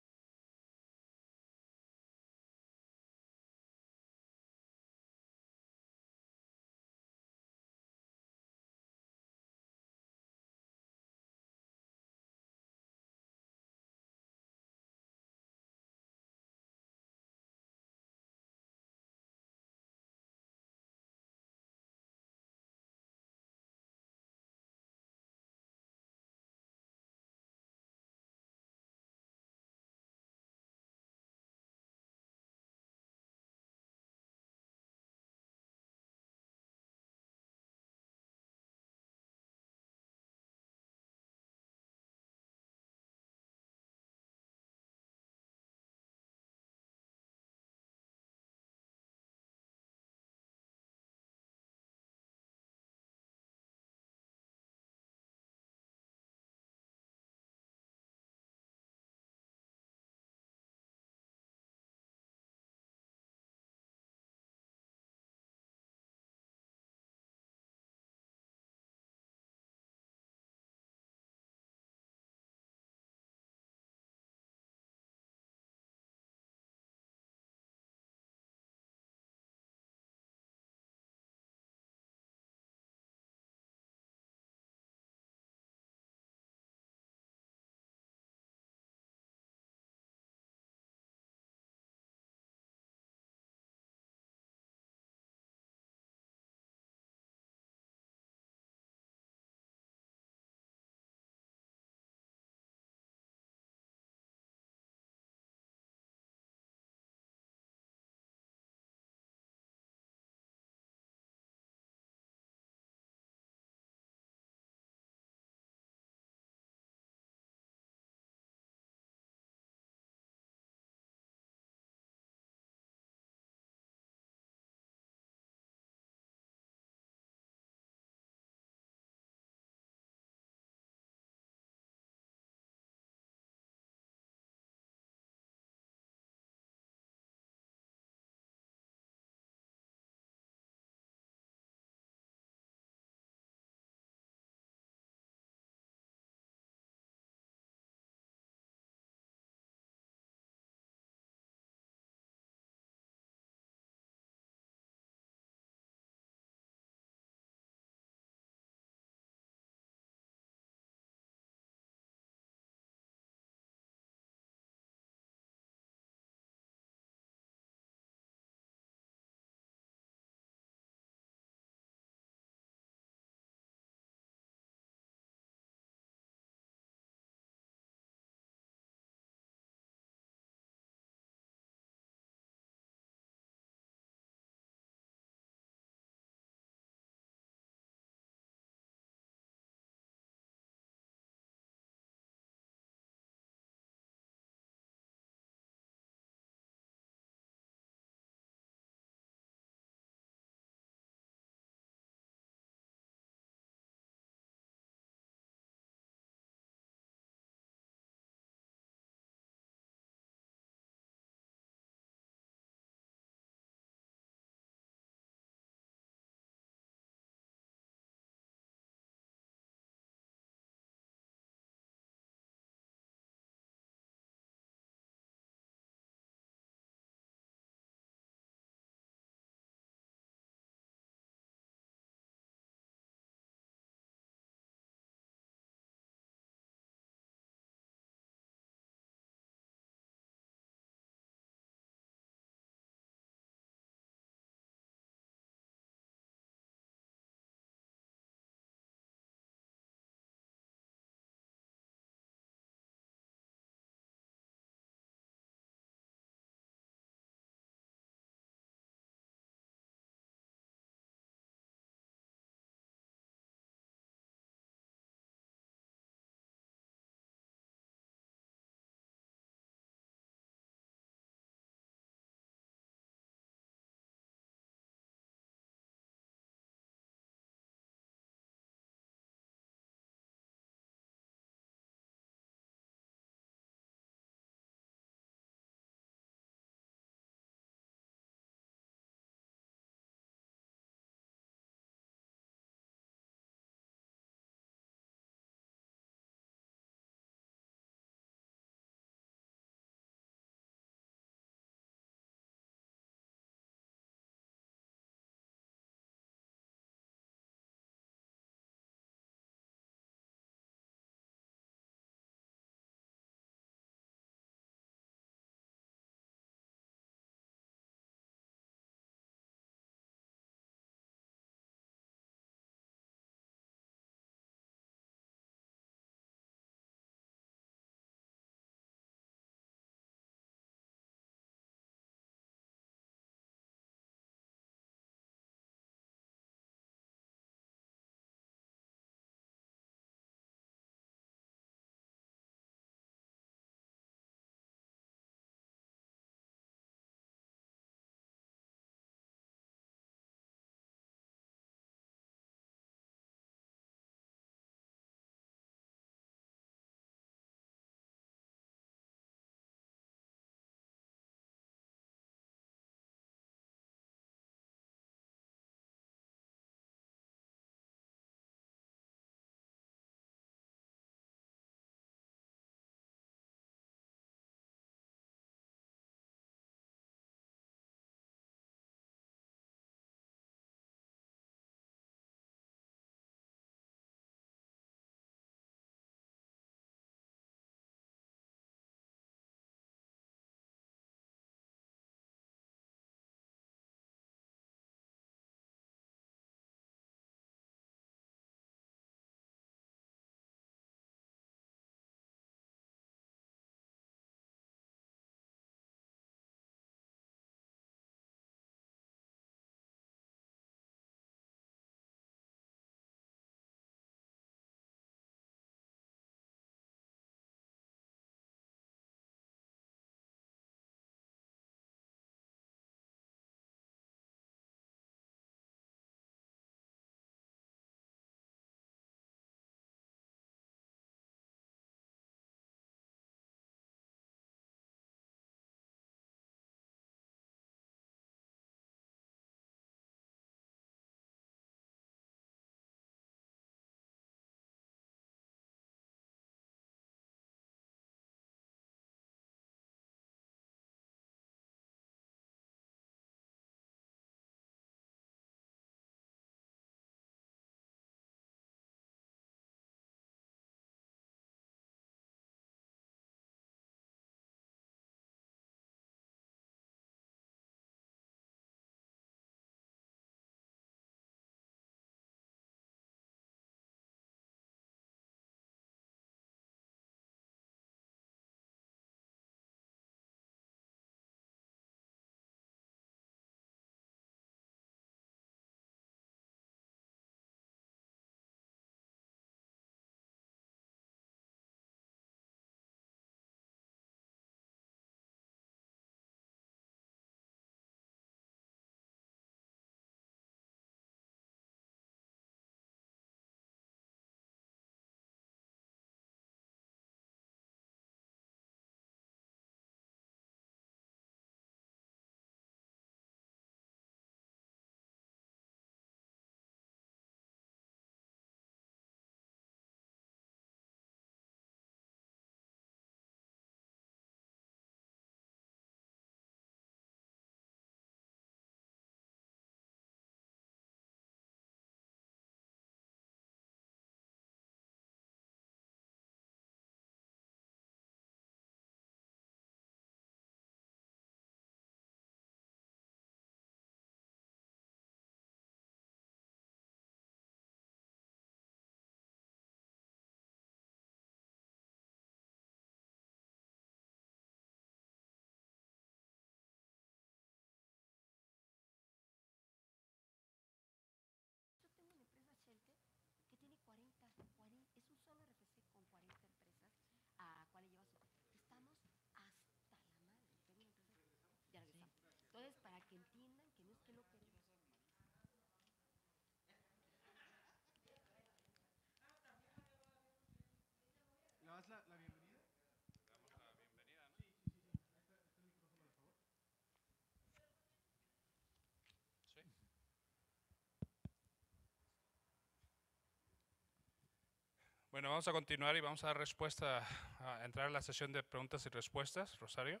Speaker 5: Bueno, vamos a continuar y vamos a dar respuesta, a entrar a la sesión de preguntas y respuestas. Rosario.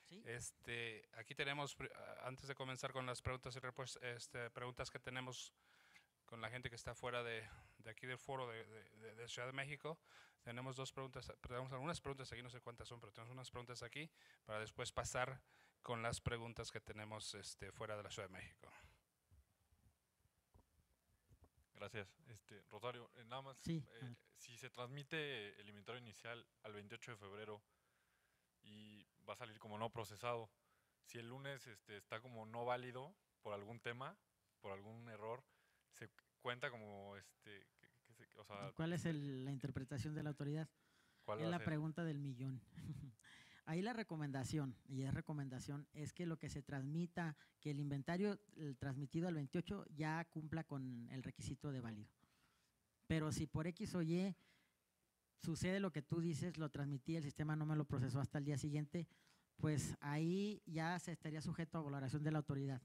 Speaker 2: Sí.
Speaker 5: Aquí tenemos, antes de comenzar con las preguntas y respuestas, preguntas que tenemos con la gente que está fuera de aquí del foro de Ciudad de México, tenemos tenemos algunas preguntas aquí, no sé cuántas son, pero tenemos unas preguntas aquí para después pasar con las preguntas que tenemos fuera de la Ciudad de México.
Speaker 6: Gracias. Rosario, nada más,
Speaker 2: Sí,
Speaker 6: si se transmite el inventario inicial al 28 de febrero y va a salir como no procesado, si el lunes está como no válido por algún tema, por algún error, se cuenta como, o sea,
Speaker 2: ¿cuál es la interpretación de la autoridad?
Speaker 6: ¿cuál
Speaker 2: Es
Speaker 6: va a
Speaker 2: la
Speaker 6: ser?
Speaker 2: pregunta del millón. Ahí la recomendación, y es recomendación, es que lo que se transmita, que el inventario transmitido al 28 ya cumpla con el requisito de válido. Pero si por X o Y sucede lo que tú dices, lo transmití, el sistema no me lo procesó hasta el día siguiente, pues ahí ya se estaría sujeto a valoración de la autoridad,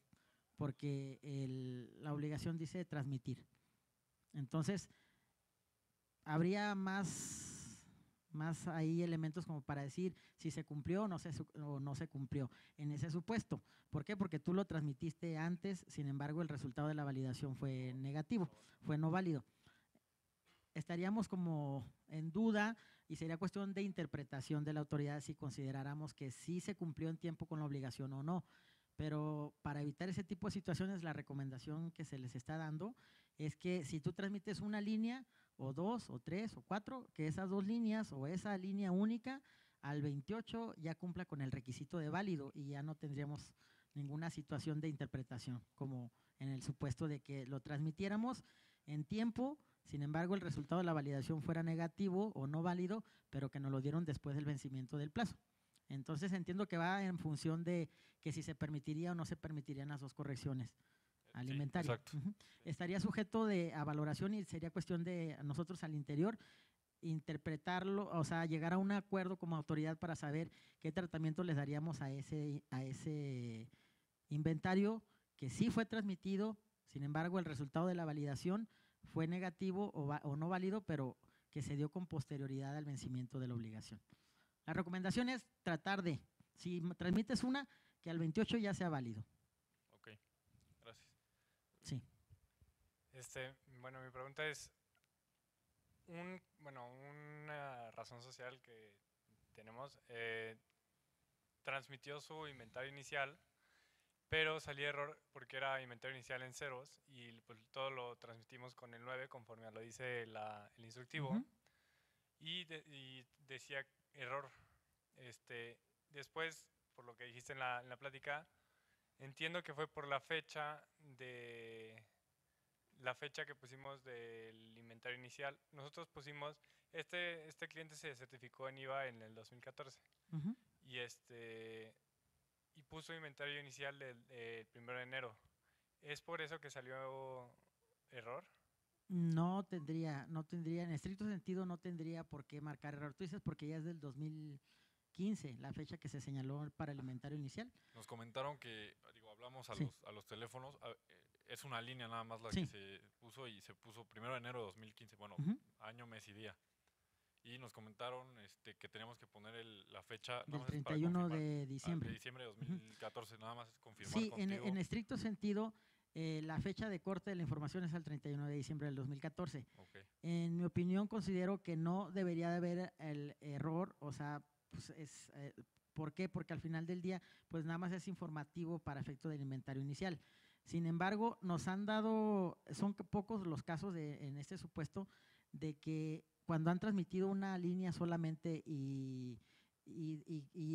Speaker 2: porque la obligación dice transmitir. Entonces, habría más ahí elementos como para decir si se cumplió o no se cumplió en ese supuesto. ¿Por qué? Porque tú lo transmitiste antes, sin embargo el resultado de la validación fue negativo, fue no válido. Estaríamos como en duda y sería cuestión de interpretación de la autoridad si consideráramos que sí se cumplió en tiempo con la obligación o no. Pero para evitar ese tipo de situaciones, la recomendación que se les está dando es que si tú transmites una línea, o 2, o 3, o 4, que esas 2 líneas o esa línea única al 28 ya cumpla con el requisito de válido y ya no tendríamos ninguna situación de interpretación, como en el supuesto de que lo transmitiéramos en tiempo, sin embargo el resultado de la validación fuera negativo o no válido, pero que nos lo dieron después del vencimiento del plazo. Entonces entiendo que va en función de que si se permitiría o no se permitirían las 2 correcciones al inventario.
Speaker 6: Exacto.
Speaker 2: Estaría sujeto a valoración y sería cuestión de nosotros al interior interpretarlo, o sea, llegar a un acuerdo como autoridad para saber qué tratamiento les daríamos a ese inventario que sí fue transmitido, sin embargo el resultado de la validación fue negativo o no válido, pero que se dio con posterioridad al vencimiento de la obligación. La recomendación es tratar de, si transmites una, que al 28 ya sea válido.
Speaker 6: Ok, gracias.
Speaker 2: Sí.
Speaker 7: Bueno, mi pregunta es, una razón social que tenemos, transmitió su inventario inicial, pero salía error porque era inventario inicial en ceros y pues todo lo transmitimos con el 9 conforme a lo dice el instructivo, y decía error. Después, por lo que dijiste en la plática, entiendo que fue por la fecha que pusimos del inventario inicial. Nosotros pusimos, este cliente se certificó en IVA en el 2014 y puso inventario inicial el 1 de enero. ¿Es por eso que salió error?
Speaker 2: No tendría, en estricto sentido no tendría por qué marcar error. Tú dices porque ya es del 2015, la fecha que se señaló para el inventario inicial.
Speaker 6: Nos comentaron que, hablamos
Speaker 2: Sí.
Speaker 6: a los teléfonos, es una línea nada más la
Speaker 2: Sí.
Speaker 6: que se puso y se puso 1 de enero de 2015, bueno, año, mes y día. Y nos comentaron que teníamos que poner la fecha
Speaker 2: Del
Speaker 6: nada más es para
Speaker 2: 31
Speaker 6: confirmar,
Speaker 2: de diciembre.
Speaker 6: de diciembre de 2014, nada más es confirmar
Speaker 2: Sí,
Speaker 6: contigo.
Speaker 2: en estricto sentido, la fecha de corte de la información es el 31 de diciembre del 2014.
Speaker 6: Okay.
Speaker 2: En mi opinión, considero que no debería de haber el error, o sea, pues ¿por qué? Porque al final del día, pues nada más es informativo para efecto del inventario inicial. Sin embargo, nos han dado, son pocos los casos en este supuesto de que cuando han transmitido una línea solamente y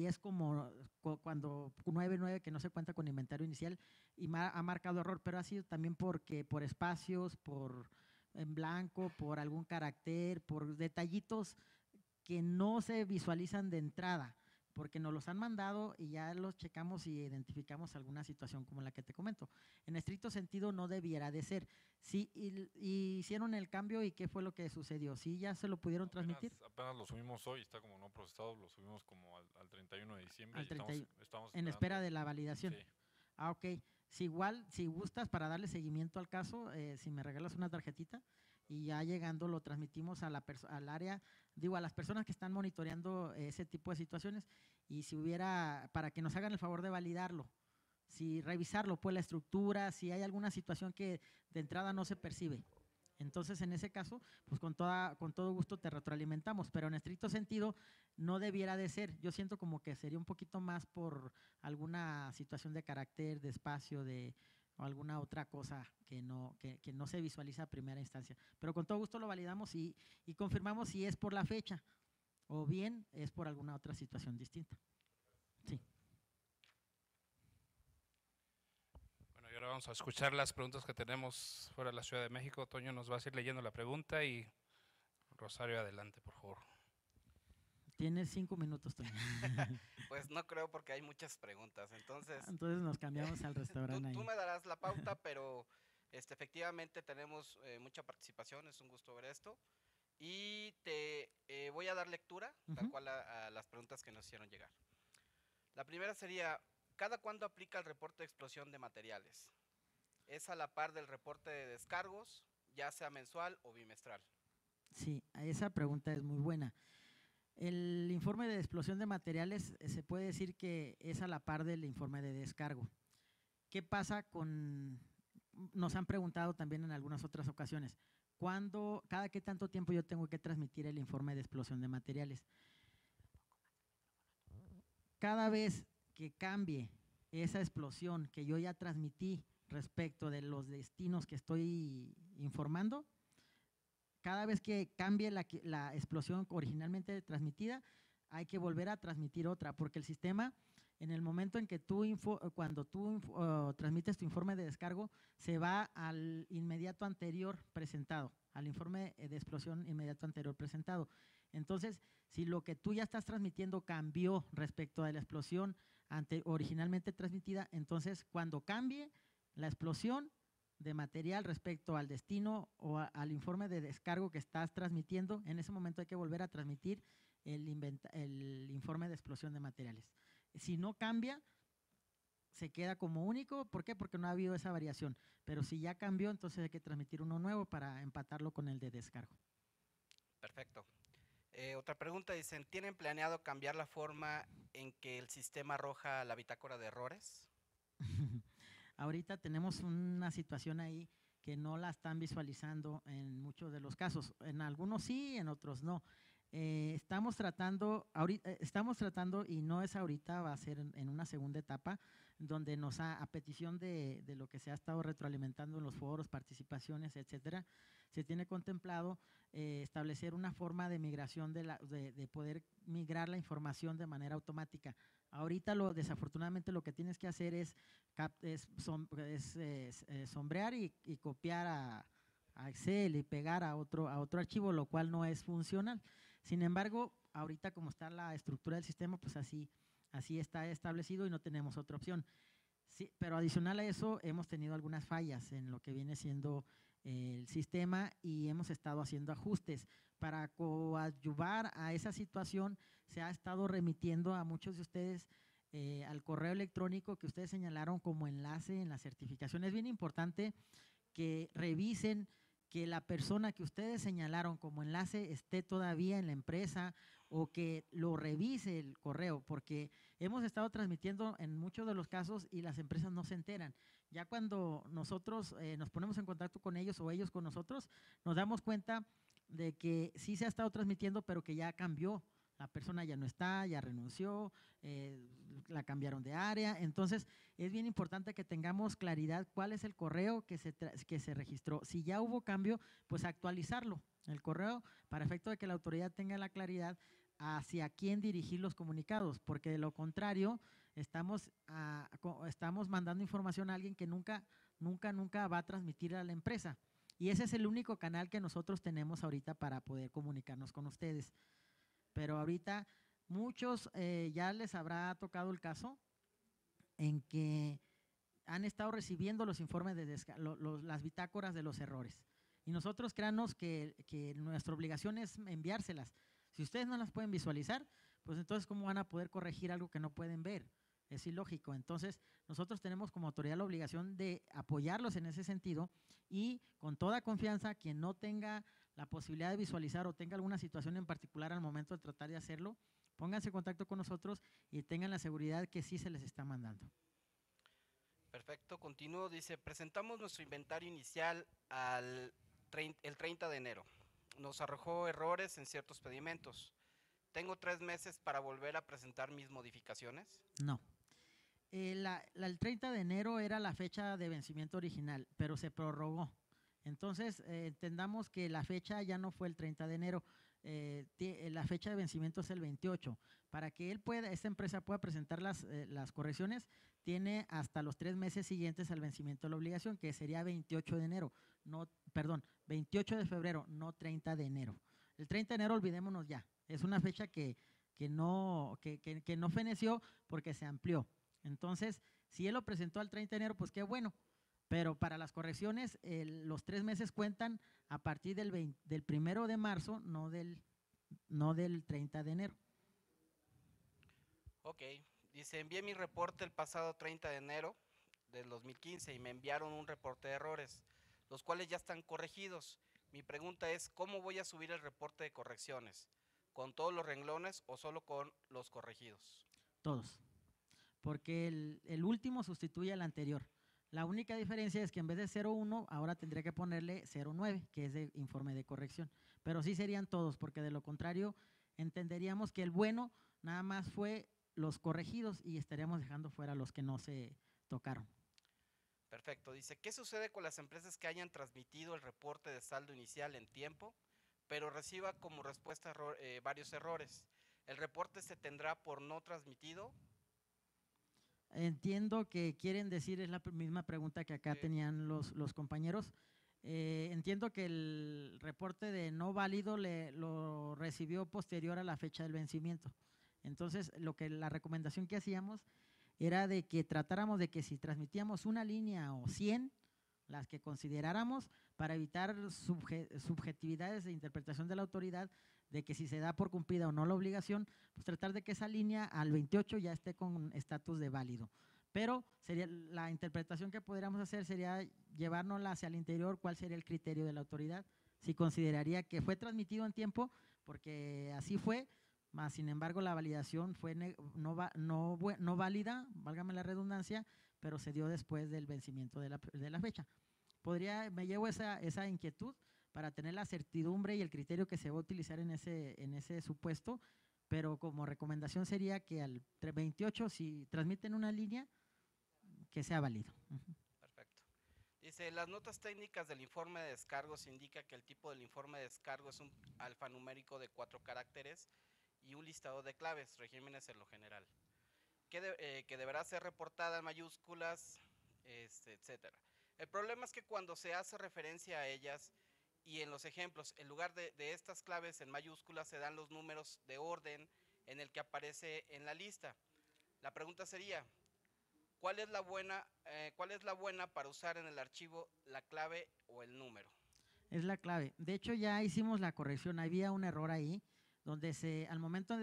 Speaker 2: es como cuando 99 que no se cuenta con inventario inicial y ha marcado error, pero ha sido también porque por espacios, por en blanco, por algún carácter, por detallitos que no se visualizan de entrada, porque nos los han mandado y ya los checamos y identificamos alguna situación como la que te comento. En estricto sentido no debiera de ser. Sí, y hicieron el cambio y ¿qué fue lo que sucedió? ¿Sí ya se lo pudieron transmitir?
Speaker 6: Apenas lo subimos hoy, está como no procesado, lo subimos como al 31 de diciembre.
Speaker 2: Al 31,
Speaker 6: estamos
Speaker 2: en espera de la validación.
Speaker 6: Sí.
Speaker 2: Ah, ok. Si igual, si gustas para darle seguimiento al caso, si me regalas una tarjetita y ya llegando lo transmitimos a al área, digo, a las personas que están monitoreando ese tipo de situaciones, y si hubiera, para que nos hagan el favor de validarlo, si revisarlo, pues la estructura, si hay alguna situación que de entrada no se percibe. Entonces, en ese caso, pues con todo gusto te retroalimentamos, pero en estricto sentido no debiera de ser. Yo siento como que sería un poquito más por alguna situación de carácter, de espacio, o alguna otra cosa que no se visualiza a primera instancia. Pero con todo gusto lo validamos y confirmamos si es por la fecha o bien es por alguna otra situación distinta. Sí.
Speaker 5: Bueno, y ahora vamos a escuchar las preguntas que tenemos fuera de la Ciudad de México. Toño nos va a ir leyendo la pregunta y Rosario, adelante, por favor.
Speaker 2: Tienes 5 minutos, Toño.
Speaker 8: Pues no creo porque hay muchas preguntas, entonces
Speaker 2: Nos cambiamos al restaurante ahí.
Speaker 8: tú me darás la pauta, pero efectivamente tenemos mucha participación, es un gusto ver esto. Y te voy a dar lectura, tal cual a las preguntas que nos hicieron llegar. La primera sería, ¿cada cuándo aplica el reporte de explosión de materiales? ¿Es a la par del reporte de descargos, ya sea mensual o bimestral?
Speaker 2: Sí, esa pregunta es muy buena. El informe de explosión de materiales se puede decir que es a la par del informe de descargo. ¿Qué pasa con, nos han preguntado también en algunas otras ocasiones, cada qué tanto tiempo yo tengo que transmitir el informe de explosión de materiales? Cada vez que cambie esa explosión que yo ya transmití respecto de los destinos que estoy informando, cada vez que cambie la explosión originalmente transmitida, hay que volver a transmitir otra, porque el sistema, en el momento en que cuando tú transmites tu informe de descargo, se va al inmediato anterior presentado, al informe de explosión inmediato anterior presentado. Entonces, si lo que tú ya estás transmitiendo cambió respecto a la explosión originalmente transmitida, entonces cuando cambie la explosión de material respecto al destino o al informe de descargo que estás transmitiendo, en ese momento hay que volver a transmitir el informe de explosión de materiales. Si no cambia, se queda como único. ¿Por qué? Porque no ha habido esa variación. Pero si ya cambió, entonces hay que transmitir uno nuevo para empatarlo con el de descargo.
Speaker 8: Perfecto. Otra pregunta, dicen, ¿tienen planeado cambiar la forma en que el sistema arroja la bitácora de errores?
Speaker 2: Ahorita tenemos una situación ahí que no la están visualizando en muchos de los casos. En algunos sí, en otros no. Estamos tratando, y no es ahorita, va a ser en una segunda etapa, donde a petición de lo que se ha estado retroalimentando en los foros, participaciones, etcétera, se tiene contemplado establecer una forma de migración de poder migrar la información de manera automática. Ahorita desafortunadamente lo que tienes que hacer es sombrear y copiar a Excel y pegar a otro archivo, lo cual no es funcional. Sin embargo, ahorita como está la estructura del sistema, pues así está establecido y no tenemos otra opción. Sí, pero adicional a eso, hemos tenido algunas fallas en lo que viene siendo el sistema y hemos estado haciendo ajustes. Para coadyuvar a esa situación, se ha estado remitiendo a muchos de ustedes al correo electrónico que ustedes señalaron como enlace en la certificación. Es bien importante que revisen que la persona que ustedes señalaron como enlace esté todavía en la empresa o que lo revise el correo, porque hemos estado transmitiendo en muchos de los casos y las empresas no se enteran. Ya cuando nosotros nos ponemos en contacto con ellos o ellos con nosotros, nos damos cuenta de que sí se ha estado transmitiendo, pero que ya cambió. La persona ya no está, ya renunció, la cambiaron de área. Entonces, es bien importante que tengamos claridad cuál es el correo que se registró. Si ya hubo cambio, pues actualizarlo, el correo, para efecto de que la autoridad tenga la claridad hacia quién dirigir los comunicados, porque de lo contrario, estamos mandando información a alguien que nunca va a transmitir a la empresa. Y ese es el único canal que nosotros tenemos ahorita para poder comunicarnos con ustedes. Pero ahorita muchos ya les habrá tocado el caso en que han estado recibiendo los informes de las bitácoras de los errores. Y nosotros créanos que nuestra obligación es enviárselas. Si ustedes no las pueden visualizar, pues entonces ¿cómo van a poder corregir algo que no pueden ver? Es ilógico. Entonces, nosotros tenemos como autoridad la obligación de apoyarlos en ese sentido y con toda confianza, quien no tenga la posibilidad de visualizar o tenga alguna situación en particular al momento de tratar de hacerlo, pónganse en contacto con nosotros y tengan la seguridad que sí se les está mandando.
Speaker 8: Perfecto, continuo. Dice, presentamos nuestro inventario inicial el 30 de enero. Nos arrojó errores en ciertos pedimentos. ¿Tengo 3 meses para volver a presentar mis modificaciones?
Speaker 2: No. El 30 de enero era la fecha de vencimiento original, pero se prorrogó. Entonces, entendamos que la fecha ya no fue el 30 de enero, la fecha de vencimiento es el 28. Para que esta empresa pueda presentar las correcciones, tiene hasta los 3 meses siguientes al vencimiento de la obligación, que sería 28 de enero, 28 de febrero, no 30 de enero. El 30 de enero, olvidémonos ya, es una fecha que no feneció porque se amplió. Entonces, si él lo presentó al 30 de enero, pues qué bueno. Pero para las correcciones, los 3 meses cuentan a partir del 1 de marzo, no del 30 de enero.
Speaker 8: Ok, dice, envié mi reporte el pasado 30 de enero del 2015 y me enviaron un reporte de errores, los cuales ya están corregidos. Mi pregunta es, ¿cómo voy a subir el reporte de correcciones? ¿Con todos los renglones o solo con los corregidos?
Speaker 2: Todos, porque el último sustituye al anterior. La única diferencia es que en vez de 01, ahora tendría que ponerle 09, que es de informe de corrección. Pero sí serían todos, porque de lo contrario entenderíamos que el bueno nada más fue los corregidos y estaríamos dejando fuera los que no se tocaron.
Speaker 8: Perfecto. Dice, ¿qué sucede con las empresas que hayan transmitido el reporte de saldo inicial en tiempo, pero reciba como respuesta varios errores? ¿El reporte se tendrá por no transmitido?
Speaker 2: Entiendo que quieren decir, es la misma pregunta que acá tenían los compañeros. Entiendo que el reporte de no válido lo recibió posterior a la fecha del vencimiento. Entonces, la recomendación que hacíamos era de que tratáramos de que si transmitíamos una línea o 100, las que consideráramos, para evitar subjetividades de interpretación de la autoridad, de que si se da por cumplida o no la obligación, pues tratar de que esa línea al 28 ya esté con estatus de válido. Pero la interpretación que podríamos hacer sería llevárnosla hacia el interior, cuál sería el criterio de la autoridad, si consideraría que fue transmitido en tiempo, porque así fue, más sin embargo la validación fue no válida, válgame la redundancia, pero se dio después del vencimiento de la fecha. Me llevo esa inquietud para tener la certidumbre y el criterio que se va a utilizar en ese supuesto, pero como recomendación sería que al 28, si transmiten una línea, que sea válido.
Speaker 8: Perfecto. Dice, las notas técnicas del informe de descargos indica que el tipo del informe de descargo es un alfanumérico de 4 caracteres y un listado de claves, regímenes en lo general, que deberá ser reportada en mayúsculas, etcétera. El problema es que cuando se hace referencia a ellas y en los ejemplos, en lugar de estas claves en mayúsculas se dan los números de orden en el que aparece en la lista. La pregunta sería, ¿cuál es la buena para usar en el archivo, la clave o el número?
Speaker 2: Es la clave. De hecho, ya hicimos la corrección. Había un error ahí, donde al momento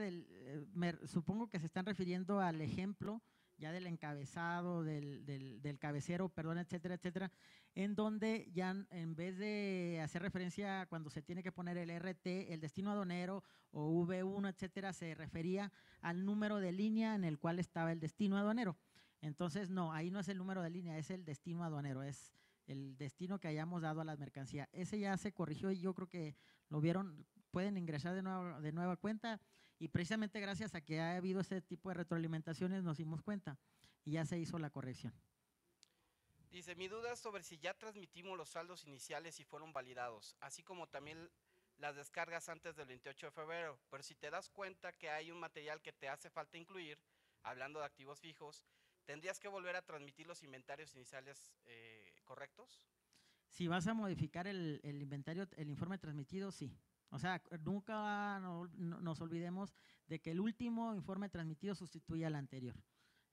Speaker 2: supongo que se están refiriendo al ejemplo ya del encabezado, del cabecero, perdón, etcétera, etcétera, en donde ya en vez de hacer referencia cuando se tiene que poner el RT, el destino aduanero o V1, etcétera, se refería al número de línea en el cual estaba el destino aduanero. Entonces, no, ahí no es el número de línea, es el destino aduanero, es el destino que hayamos dado a la mercancía. Ese ya se corrigió y yo creo que lo vieron, pueden ingresar de nueva cuenta y precisamente gracias a que ha habido ese tipo de retroalimentaciones nos dimos cuenta y ya se hizo la corrección.
Speaker 8: Dice, mi duda es sobre si ya transmitimos los saldos iniciales y fueron validados, así como también las descargas antes del 28 de febrero, pero si te das cuenta que hay un material que te hace falta incluir, hablando de activos fijos, ¿tendrías que volver a transmitir los inventarios iniciales correctos?
Speaker 2: Si vas a modificar el inventario, el informe transmitido, sí. O sea, nunca nos olvidemos de que el último informe transmitido sustituye al anterior.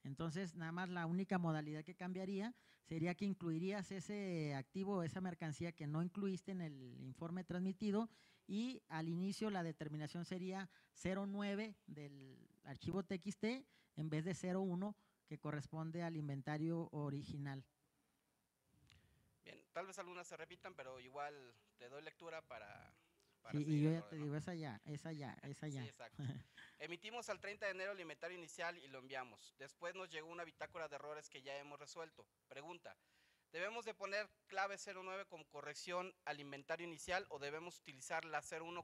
Speaker 2: Entonces, nada más la única modalidad que cambiaría sería que incluirías ese activo, esa mercancía que no incluiste en el informe transmitido y al inicio la determinación sería 09 del archivo TXT en vez de 01 que corresponde al inventario original.
Speaker 8: Bien, tal vez algunas se repitan, pero igual te doy lectura para
Speaker 2: Sí, y
Speaker 8: seguir
Speaker 2: yo
Speaker 8: el
Speaker 2: ya te
Speaker 8: orden, ¿no?
Speaker 2: digo, esa ya, esa ya, esa ya.
Speaker 8: Sí, exacto. Emitimos al 30 de enero el inventario inicial y lo enviamos. Después nos llegó una bitácora de errores que ya hemos resuelto. Pregunta, ¿debemos de poner clave 09 como corrección al inventario inicial o debemos utilizar la 01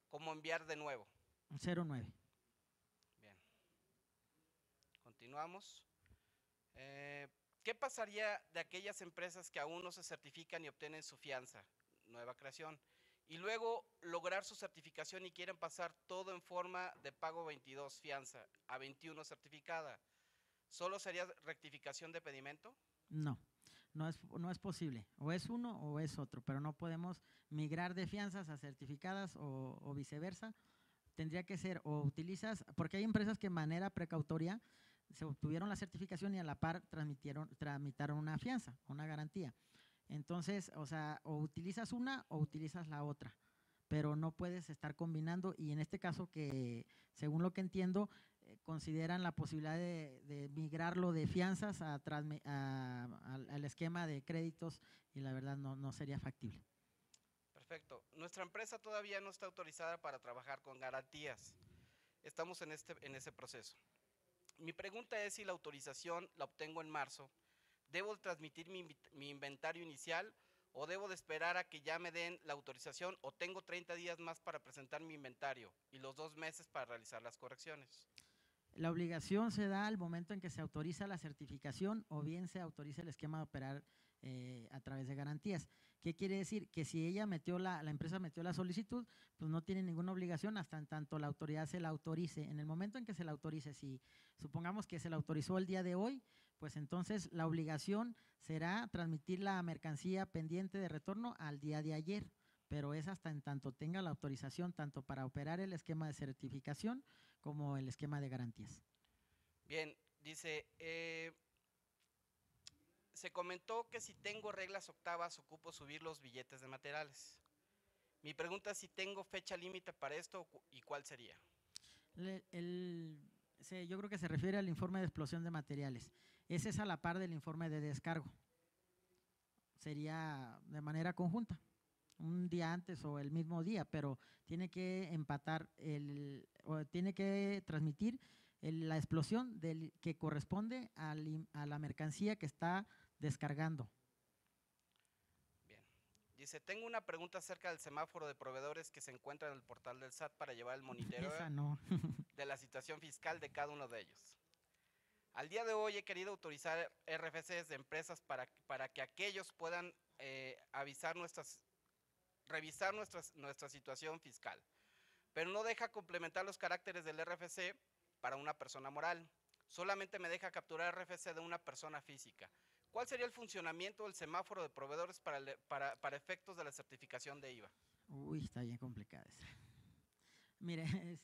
Speaker 8: como enviar de nuevo?
Speaker 2: 09.
Speaker 8: Bien. Continuamos. ¿Qué pasaría de aquellas empresas que aún no se certifican y obtienen su fianza, nueva creación, y luego lograr su certificación y quieren pasar todo en forma de pago 22 fianza a 21 certificada? ¿Solo sería rectificación de pedimento?
Speaker 2: No, no es posible. O es uno o es otro, pero no podemos migrar de fianzas a certificadas o viceversa. Tendría que ser o utilizas, porque hay empresas que de manera precautoria se obtuvieron la certificación y a la par tramitaron una fianza, una garantía. Entonces, o sea, o utilizas una o utilizas la otra, pero no puedes estar combinando y en este caso que, según lo que entiendo, consideran la posibilidad de migrarlo de fianzas al esquema de créditos y la verdad no sería factible.
Speaker 8: Perfecto. Nuestra empresa todavía no está autorizada para trabajar con garantías. Estamos en ese proceso. Mi pregunta es si la autorización la obtengo en marzo. ¿Debo transmitir mi inventario inicial o debo de esperar a que ya me den la autorización o tengo 30 días más para presentar mi inventario y los 2 meses para realizar las correcciones?
Speaker 2: La obligación se da al momento en que se autoriza la certificación o bien se autoriza el esquema de operar a través de garantías. ¿Qué quiere decir? Que si ella la empresa metió la solicitud, pues no tiene ninguna obligación hasta en tanto la autoridad se la autorice. En el momento en que se la autorice, si supongamos que se la autorizó el día de hoy, pues entonces la obligación será transmitir la mercancía pendiente de retorno al día de ayer, pero es hasta en tanto tenga la autorización tanto para operar el esquema de certificación como el esquema de garantías.
Speaker 8: Bien, dice, se comentó que si tengo reglas octavas ocupo subir los billetes de materiales. Mi pregunta es si tengo fecha límite para esto y cuál sería.
Speaker 2: Yo creo que se refiere al informe de explosión de materiales. Ese es a la par del informe de descargo. Sería de manera conjunta, un día antes o el mismo día, pero tiene que empatar, o tiene que transmitir la explosión que corresponde a la mercancía que está descargando.
Speaker 8: Bien. Dice, tengo una pregunta acerca del semáforo de proveedores que se encuentra en el portal del SAT para llevar el monitoreo
Speaker 2: Esa no.
Speaker 8: de la situación fiscal de cada uno de ellos. Al día de hoy he querido autorizar RFCs de empresas para que aquellos puedan revisar nuestra situación fiscal, pero no deja complementar los caracteres del RFC para una persona moral. Solamente me deja capturar RFC de una persona física. ¿Cuál sería el funcionamiento del semáforo de proveedores para efectos de la certificación de IVA?
Speaker 2: Uy, está bien complicada esa. Mire,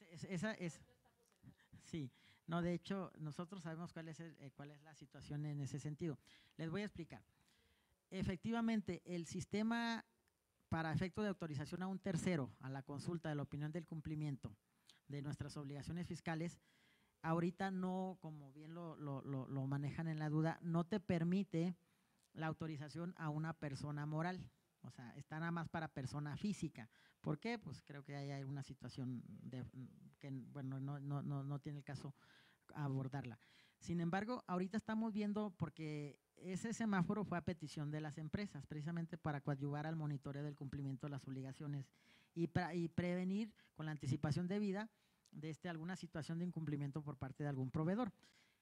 Speaker 2: sí, no, de hecho, nosotros sabemos cuál es la situación en ese sentido. Les voy a explicar. Efectivamente, el sistema para efecto de autorización a un tercero a la consulta de la opinión del cumplimiento de nuestras obligaciones fiscales, ahorita no, como bien lo manejan en la duda, no te permite la autorización a una persona moral. O sea, está nada más para persona física. ¿Por qué? Pues creo que hay una situación que, bueno, no tiene el caso abordarla. Sin embargo, ahorita estamos viendo, porque ese semáforo fue a petición de las empresas, precisamente para coadyuvar al monitoreo del cumplimiento de las obligaciones y prevenir con la anticipación debida de alguna situación de incumplimiento por parte de algún proveedor.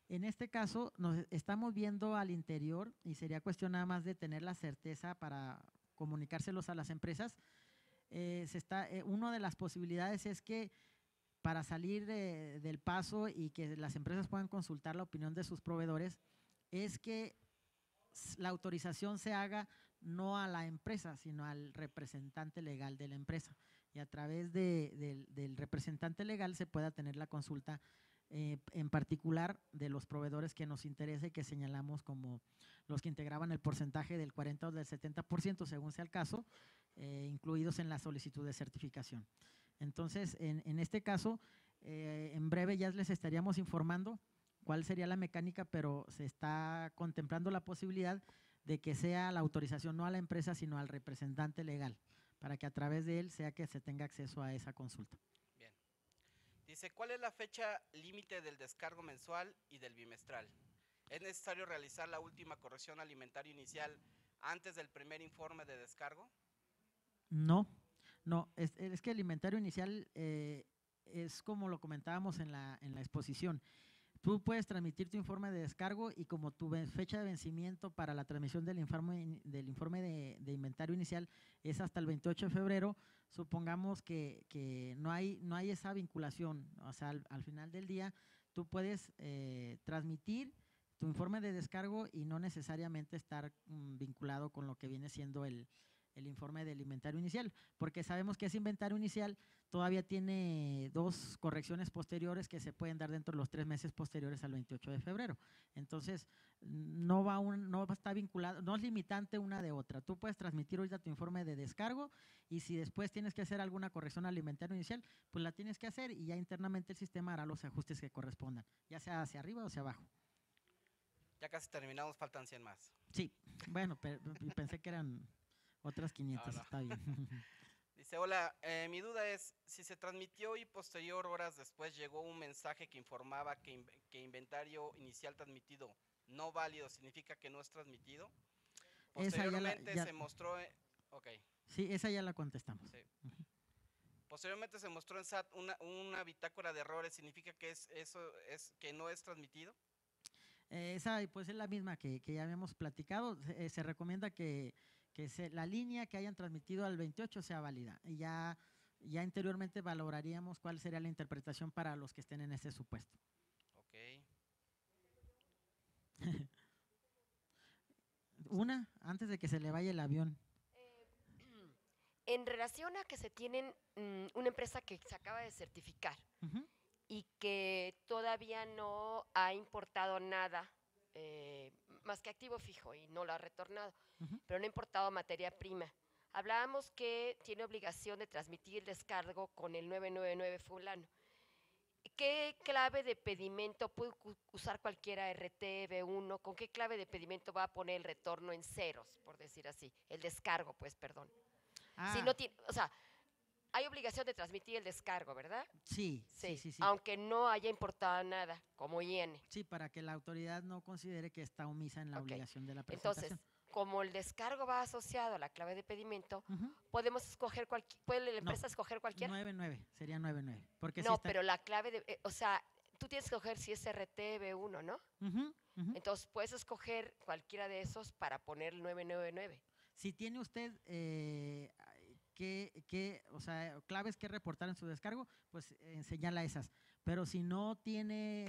Speaker 2: En este caso, nos estamos viendo al interior y sería cuestión nada más de tener la certeza para comunicárselos a las empresas. Una de las posibilidades es que para salir del paso y que las empresas puedan consultar la opinión de sus proveedores, es que la autorización se haga no a la empresa, sino al representante legal de la empresa. Y a través del representante legal se pueda tener la consulta en particular de los proveedores que nos interesa y que señalamos como los que integraban el porcentaje del 40 o del 70%, según sea el caso, incluidos en la solicitud de certificación. Entonces, en este caso, en breve ya les estaríamos informando cuál sería la mecánica, pero se está contemplando la posibilidad de que sea la autorización no a la empresa, sino al representante legal, para que a través de él sea que se tenga acceso a esa consulta.
Speaker 8: Bien. Dice, ¿cuál es la fecha límite del descargo mensual y del bimestral? ¿Es necesario realizar la última corrección alimentaria inicial antes del primer informe de descargo?
Speaker 2: No, es que el inventario inicial es como lo comentábamos en la exposición. Tú puedes transmitir tu informe de descargo y como tu fecha de vencimiento para la transmisión del informe de inventario inicial es hasta el 28 de febrero, supongamos que no hay esa vinculación. O sea, al final del día tú puedes transmitir tu informe de descargo y no necesariamente estar vinculado con lo que viene siendo el informe del inventario inicial, porque sabemos que ese inventario inicial todavía tiene 2 correcciones posteriores que se pueden dar dentro de los 3 meses posteriores al 28 de febrero. Entonces, no va a estar vinculado, no es limitante una de otra. Tú puedes transmitir ahorita tu informe de descargo y si después tienes que hacer alguna corrección al inventario inicial, pues la tienes que hacer y ya internamente el sistema hará los ajustes que correspondan, ya sea hacia arriba o hacia abajo.
Speaker 8: Ya casi terminamos, faltan 100 más.
Speaker 2: Sí, bueno, pensé que eran otras 500,
Speaker 8: No.
Speaker 2: está bien.
Speaker 8: Dice, hola, mi duda es, si se transmitió y posterior horas después llegó un mensaje que informaba que inventario inicial transmitido no válido, ¿significa que no es transmitido? Posteriormente se mostró, ok.
Speaker 2: Sí, esa ya la contestamos.
Speaker 8: Sí. Posteriormente se mostró en SAT una bitácora de errores, ¿significa que que no es transmitido?
Speaker 2: Esa pues es la misma que ya habíamos platicado. Se recomienda que la línea que hayan transmitido al 28 sea válida. Y ya interiormente valoraríamos cuál sería la interpretación para los que estén en ese supuesto.
Speaker 8: Ok.
Speaker 2: Antes de que se le vaya el avión.
Speaker 3: En relación a que se tienen una empresa que se acaba de certificar y que todavía no ha importado nada más que activo fijo y no lo ha retornado, pero no ha importado materia prima. Hablábamos que tiene obligación de transmitir el descargo con el 999 fulano. ¿Qué clave de pedimento puede usar cualquiera RT, B1? ¿Con qué clave de pedimento va a poner el retorno en ceros, por decir así? El descargo, pues, perdón. Si no tiene, o sea, hay obligación de transmitir el descargo, ¿verdad?
Speaker 2: Sí.
Speaker 3: Aunque no haya importado nada, como IN.
Speaker 2: Sí, para que la autoridad no considere que está omisa en la obligación de la presentación.
Speaker 3: Entonces, como el descargo va asociado a la clave de pedimento, podemos escoger ¿puede la empresa escoger cualquiera?
Speaker 2: 99, sería 99. Porque
Speaker 3: no, pero la clave de, o sea, tú tienes que escoger si es RT, B1, ¿no? Entonces, puedes escoger cualquiera de esos para poner el 999.
Speaker 2: Si tiene usted o sea, claves que reportar en su descargo, pues señala esas. Pero si no tiene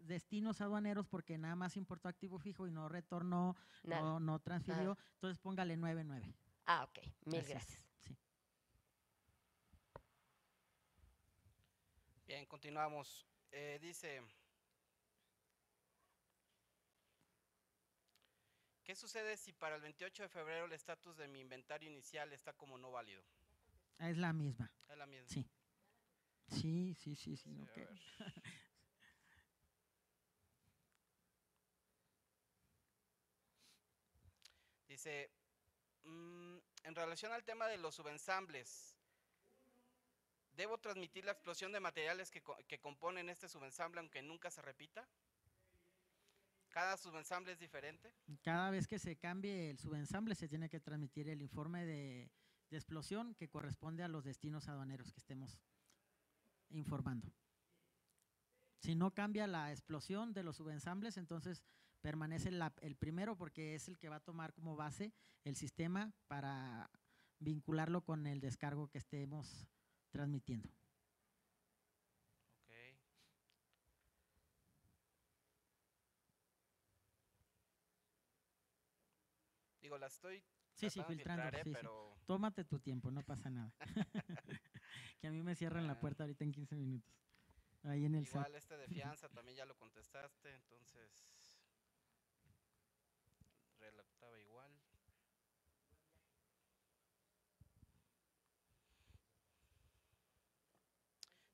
Speaker 2: destinos aduaneros porque nada más importó activo fijo y no retornó, no transfirió, entonces póngale 99.
Speaker 3: Ah, ok. Mil gracias.
Speaker 2: Sí.
Speaker 8: Bien, continuamos. Dice, ¿qué sucede si para el 28 de febrero el estatus de mi inventario inicial está como no válido?
Speaker 2: Es la misma.
Speaker 8: Es la misma.
Speaker 2: Sí. Sí. Okay.
Speaker 8: Dice, en relación al tema de los subensambles, ¿debo transmitir la explosión de materiales que componen este subensamble aunque nunca se repita? ¿Cada subensamble es diferente?
Speaker 2: Cada vez que se cambie el subensamble se tiene que transmitir el informe de explosión que corresponde a los destinos aduaneros que estemos informando. Si no cambia la explosión de los subensambles, entonces permanece el primero porque es el que va a tomar como base el sistema para vincularlo con el descargo que estemos transmitiendo.
Speaker 8: Ok. Digo, la estoy
Speaker 2: filtrando.
Speaker 8: pero...
Speaker 2: Tómate tu tiempo, no pasa nada. Que a mí me cierran la puerta ahorita en 15 minutos. Ahí en el
Speaker 8: igual
Speaker 2: SAT.
Speaker 8: de fianza también ya lo contestaste, entonces relataba igual.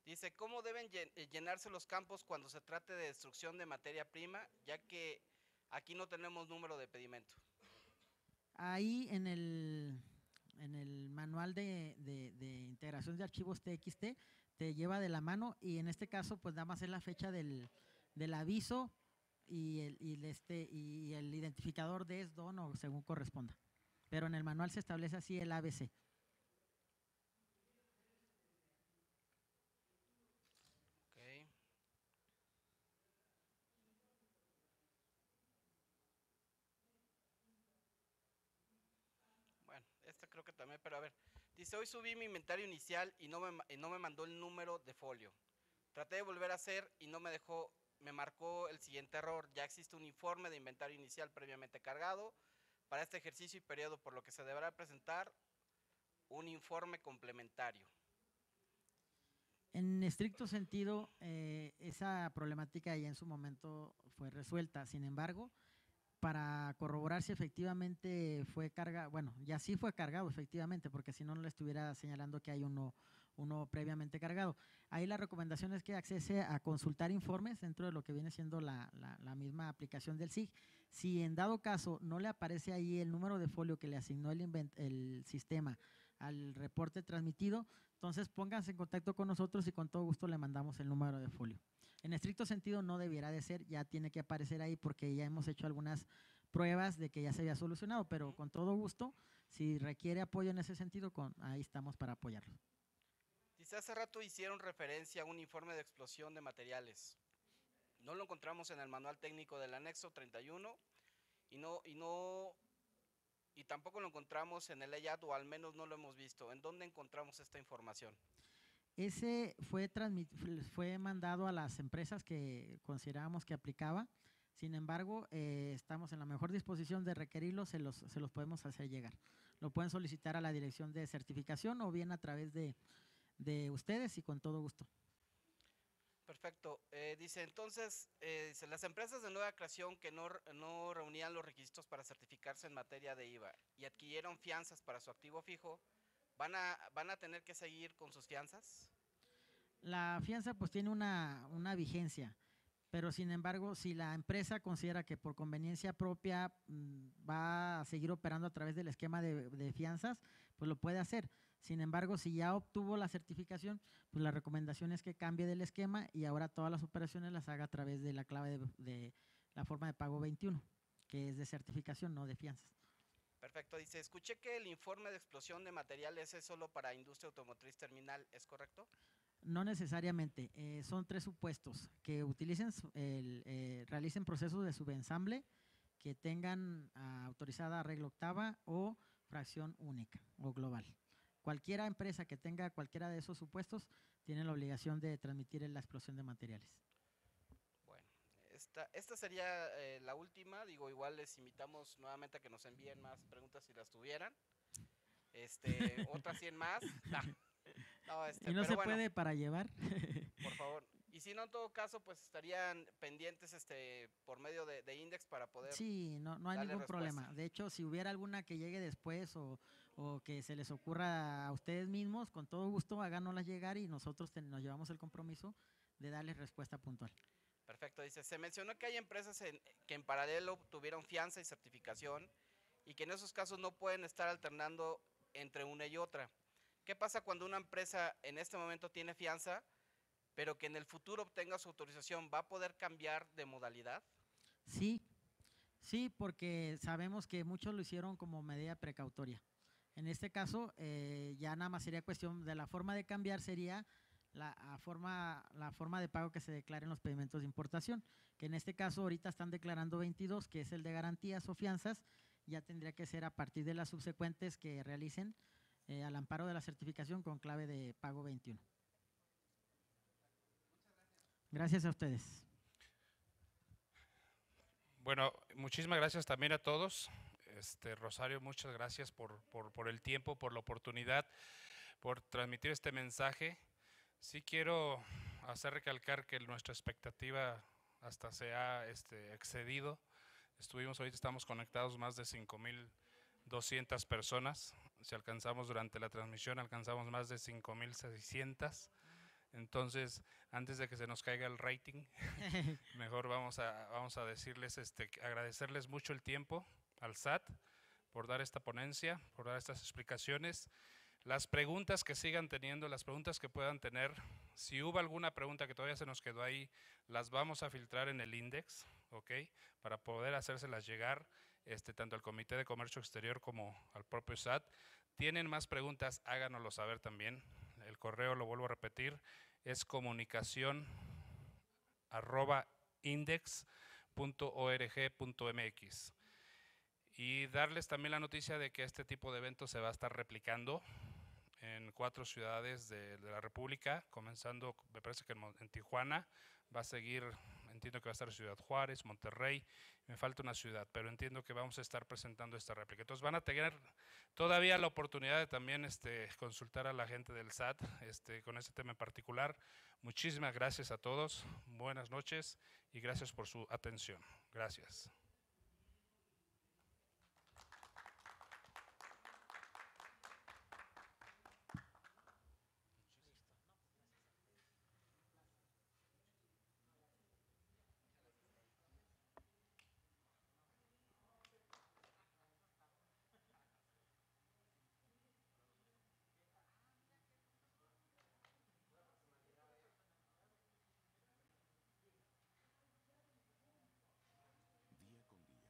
Speaker 8: Dice, ¿cómo deben llenarse los campos cuando se trate de destrucción de materia prima, ya que aquí no tenemos número de pedimento?
Speaker 2: Ahí en el manual de integración de archivos TXT te lleva de la mano, y en este caso pues nada más es la fecha del aviso y el identificador de SDON o según corresponda. Pero en el manual se establece así el ABC.
Speaker 8: Okay. Bueno, esta creo que también, pero a ver. Dice, hoy subí mi inventario inicial y no me mandó el número de folio. Traté de volver a hacer y no me dejó, me marcó el siguiente error. Ya existe un informe de inventario inicial previamente cargado para este ejercicio y periodo, por lo que se deberá presentar un informe complementario.
Speaker 2: En estricto sentido, esa problemática ya en su momento fue resuelta. Sin embargo, para corroborar si efectivamente fue cargado, bueno, ya sí fue cargado efectivamente, porque si no, no le estuviera señalando que hay uno previamente cargado. Ahí la recomendación es que accese a consultar informes dentro de lo que viene siendo la misma aplicación del SIG. Si en dado caso no le aparece ahí el número de folio que le asignó el sistema al reporte transmitido, entonces pónganse en contacto con nosotros y con todo gusto le mandamos el número de folio. En estricto sentido no debiera de ser, ya tiene que aparecer ahí porque ya hemos hecho algunas pruebas de que ya se había solucionado, pero con todo gusto, si requiere apoyo en ese sentido, ahí estamos para apoyarlo.
Speaker 8: Dice, hace rato hicieron referencia a un informe de explosión de materiales. No lo encontramos en el manual técnico del anexo 31 y tampoco lo encontramos en el layout, o al menos no lo hemos visto. ¿En dónde encontramos esta información?
Speaker 2: Ese fue mandado a las empresas que considerábamos que aplicaba. Sin embargo, estamos en la mejor disposición de requerirlo, se los podemos hacer llegar. Lo pueden solicitar a la dirección de certificación o bien a través de ustedes y con todo gusto.
Speaker 8: Perfecto. Dice, entonces, las empresas de nueva creación que no reunían los requisitos para certificarse en materia de IVA y adquirieron fianzas para su activo fijo, ¿van a tener que seguir con sus fianzas?
Speaker 2: La fianza pues tiene una vigencia, pero sin embargo, si la empresa considera que por conveniencia propia va a seguir operando a través del esquema de fianzas, pues lo puede hacer. Sin embargo, si ya obtuvo la certificación, pues la recomendación es que cambie del esquema y ahora todas las operaciones las haga a través de la clave de la forma de pago 21, que es de certificación, no de fianzas.
Speaker 8: Perfecto. Dice, escuché que el informe de explosión de materiales es solo para industria automotriz terminal, ¿es correcto?
Speaker 2: No necesariamente, son 3 supuestos: que utilicen, realicen procesos de subensamble, que tengan autorizada regla octava o fracción única o global. Cualquiera empresa que tenga cualquiera de esos supuestos tiene la obligación de transmitir la explosión de materiales.
Speaker 8: Bueno, esta sería la última. Digo, igual les invitamos nuevamente a que nos envíen más preguntas si las tuvieran. Otras 100 más.
Speaker 2: Y no se puede para llevar.
Speaker 8: Por favor. Y si no, en todo caso, pues estarían pendientes por medio de Index para poder.
Speaker 2: Sí, no hay ningún problema. De hecho, si hubiera alguna que llegue después o que se les ocurra a ustedes mismos, con todo gusto háganoslas llegar y nosotros nos llevamos el compromiso de darles respuesta puntual.
Speaker 8: Perfecto. Dice, se mencionó que hay empresas que en paralelo tuvieron fianza y certificación y que en esos casos no pueden estar alternando entre una y otra. ¿Qué pasa cuando una empresa en este momento tiene fianza, pero que en el futuro obtenga su autorización? ¿Va a poder cambiar de modalidad?
Speaker 2: Sí, porque sabemos que muchos lo hicieron como medida precautoria. En este caso, ya nada más sería cuestión de la forma de cambiar, sería la forma de pago que se declaren los pedimentos de importación, que en este caso ahorita están declarando 22, que es el de garantías o fianzas, ya tendría que ser a partir de las subsecuentes que realicen al amparo de la certificación con clave de pago 21. Gracias a ustedes.
Speaker 5: Bueno, muchísimas gracias también a todos. Rosario, muchas gracias por el tiempo, por la oportunidad, por transmitir este mensaje. Sí quiero hacer recalcar que nuestra expectativa hasta se ha excedido. Ahorita estamos conectados más de 5,200 personas. Si alcanzamos durante la transmisión, alcanzamos más de 5,600. Entonces, antes de que se nos caiga el rating, mejor vamos a decirles, agradecerles mucho el tiempo al SAT por dar esta ponencia, por dar estas explicaciones. Las preguntas que sigan teniendo, las preguntas que puedan tener, si hubo alguna pregunta que todavía se nos quedó ahí, las vamos a filtrar en el index, ¿ok? Para poder hacérselas llegar tanto al Comité de Comercio Exterior como al propio SAT. ¿Tienen más preguntas? Háganoslo saber también. El correo, lo vuelvo a repetir, es comunicación@index.org.mx. Y darles también la noticia de que este tipo de eventos se va a estar replicando en 4 ciudades de la República, comenzando, me parece que en Tijuana, va a seguir, entiendo que va a estar Ciudad Juárez, Monterrey, me falta una ciudad, pero entiendo que vamos a estar presentando esta réplica. Entonces van a tener todavía la oportunidad de también consultar a la gente del SAT con este tema en particular. Muchísimas gracias a todos, buenas noches y gracias por su atención. Gracias.
Speaker 9: Día con día,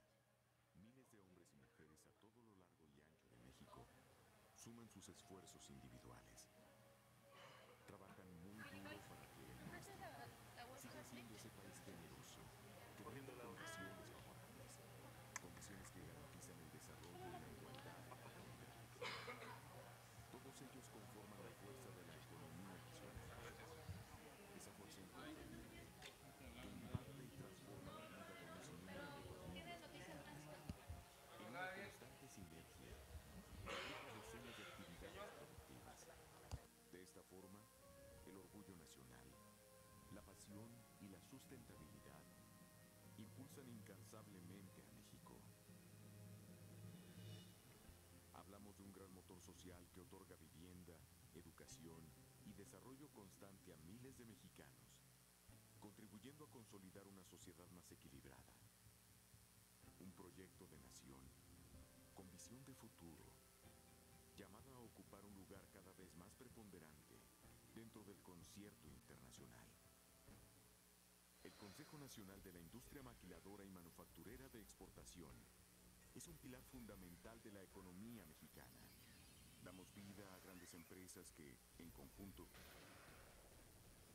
Speaker 9: miles de hombres y mujeres a todo lo largo y ancho de México suman sus esfuerzos individuales. Trabajan muy duro para que el nuestro siga siendo ese país generoso que brinda condiciones favorables, condiciones que garantizan el desarrollo y la igualdad para todos. Todos ellos conforman la fuerza de la economía nacional. Esa fuerza incontenible que impacta y transforma la vida de un sinnúmero de familias mexicanas en una constante sinergia de docenas de actividades productivas. De esta forma, el orgullo nacional, la pasión y la sustentabilidad impulsan incansablemente a México. Hablamos de un gran motor social que otorga vivienda, educación y desarrollo constante a miles de mexicanos, contribuyendo a consolidar una sociedad más equilibrada. Un proyecto de nación, con visión de futuro, llamada a ocupar un lugar cada vez más preponderante dentro del concierto internacional. El Consejo Nacional de la Industria Maquiladora y Manufacturera de Exportación es un pilar fundamental de la economía mexicana. Damos vida a grandes empresas que, en conjunto,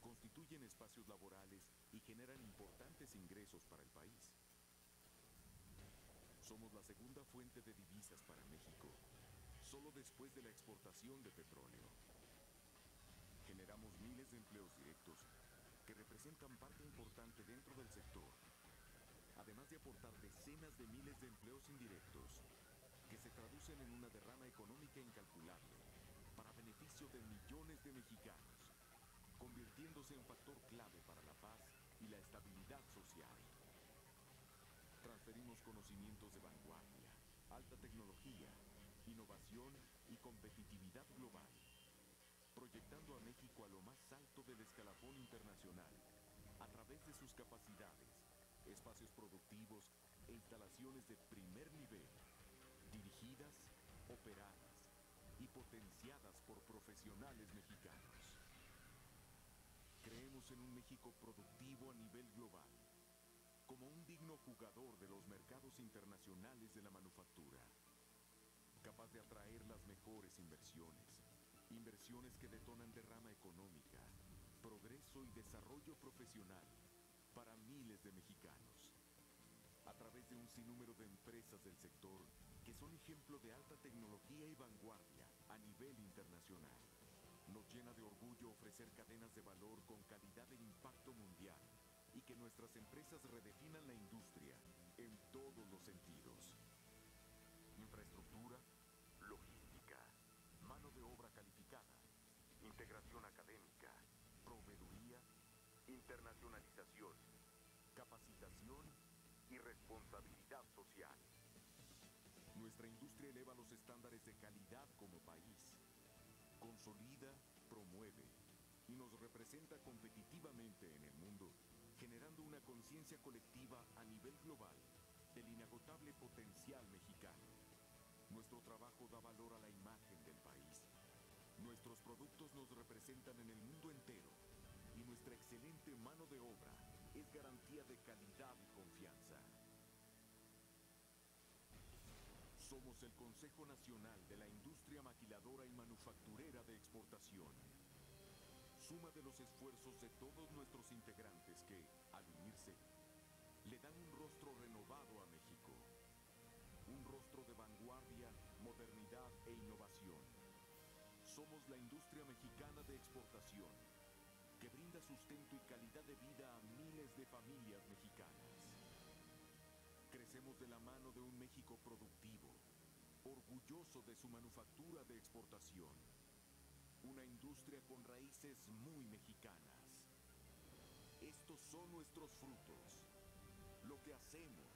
Speaker 9: constituyen espacios laborales y generan importantes ingresos para el país. Somos la segunda fuente de divisas para México, solo después de la exportación de petróleo. Generamos miles de empleos directos que representan parte importante dentro del sector, además de aportar decenas de miles de empleos indirectos que se traducen en una derrama económica incalculable para beneficio de millones de mexicanos, convirtiéndose en factor clave para la paz y la estabilidad social. Transferimos conocimientos de vanguardia, alta tecnología, innovación y competitividad global, proyectando a México a lo más alto del escalafón internacional a través de sus capacidades, espacios productivos e instalaciones de primer nivel, dirigidas, operadas y potenciadas por profesionales mexicanos. Creemos en un México productivo a nivel global, como un digno jugador de los mercados internacionales de la manufactura, capaz de atraer las mejores inversiones, inversiones que detonan derrama económica, progreso y desarrollo profesional para miles de mexicanos, a través de un sinnúmero de empresas del sector que son ejemplo de alta tecnología y vanguardia a nivel internacional. Nos llena de orgullo ofrecer cadenas de valor con calidad e impacto mundial y que nuestras empresas redefinan la industria en todos los sentidos. Infraestructura, logística, mano de obra calificada, integración académica, proveeduría, internacionalización, capacitación y responsabilidad social. Nuestra industria eleva los estándares de calidad como país, consolida, promueve y nos representa competitivamente en el mundo, generando una conciencia colectiva a nivel global del inagotable potencial mexicano. Nuestro trabajo da valor a la imagen del país. Nuestros productos nos representan en el mundo entero y nuestra excelente mano de obra es garantía de calidad y confianza. Somos el Consejo Nacional de la Industria Maquiladora y Manufacturera de Exportación. Suma de los esfuerzos de todos nuestros integrantes que, al unirse, le dan un rostro renovado a México. Un rostro de vanguardia, modernidad e innovación. Somos la industria mexicana de exportación, que brinda sustento y calidad de vida a miles de familias mexicanas. Crecemos de la mano de un México productivo, orgulloso de su manufactura de exportación. Una industria con raíces muy mexicanas. Estos son nuestros frutos, lo que hacemos,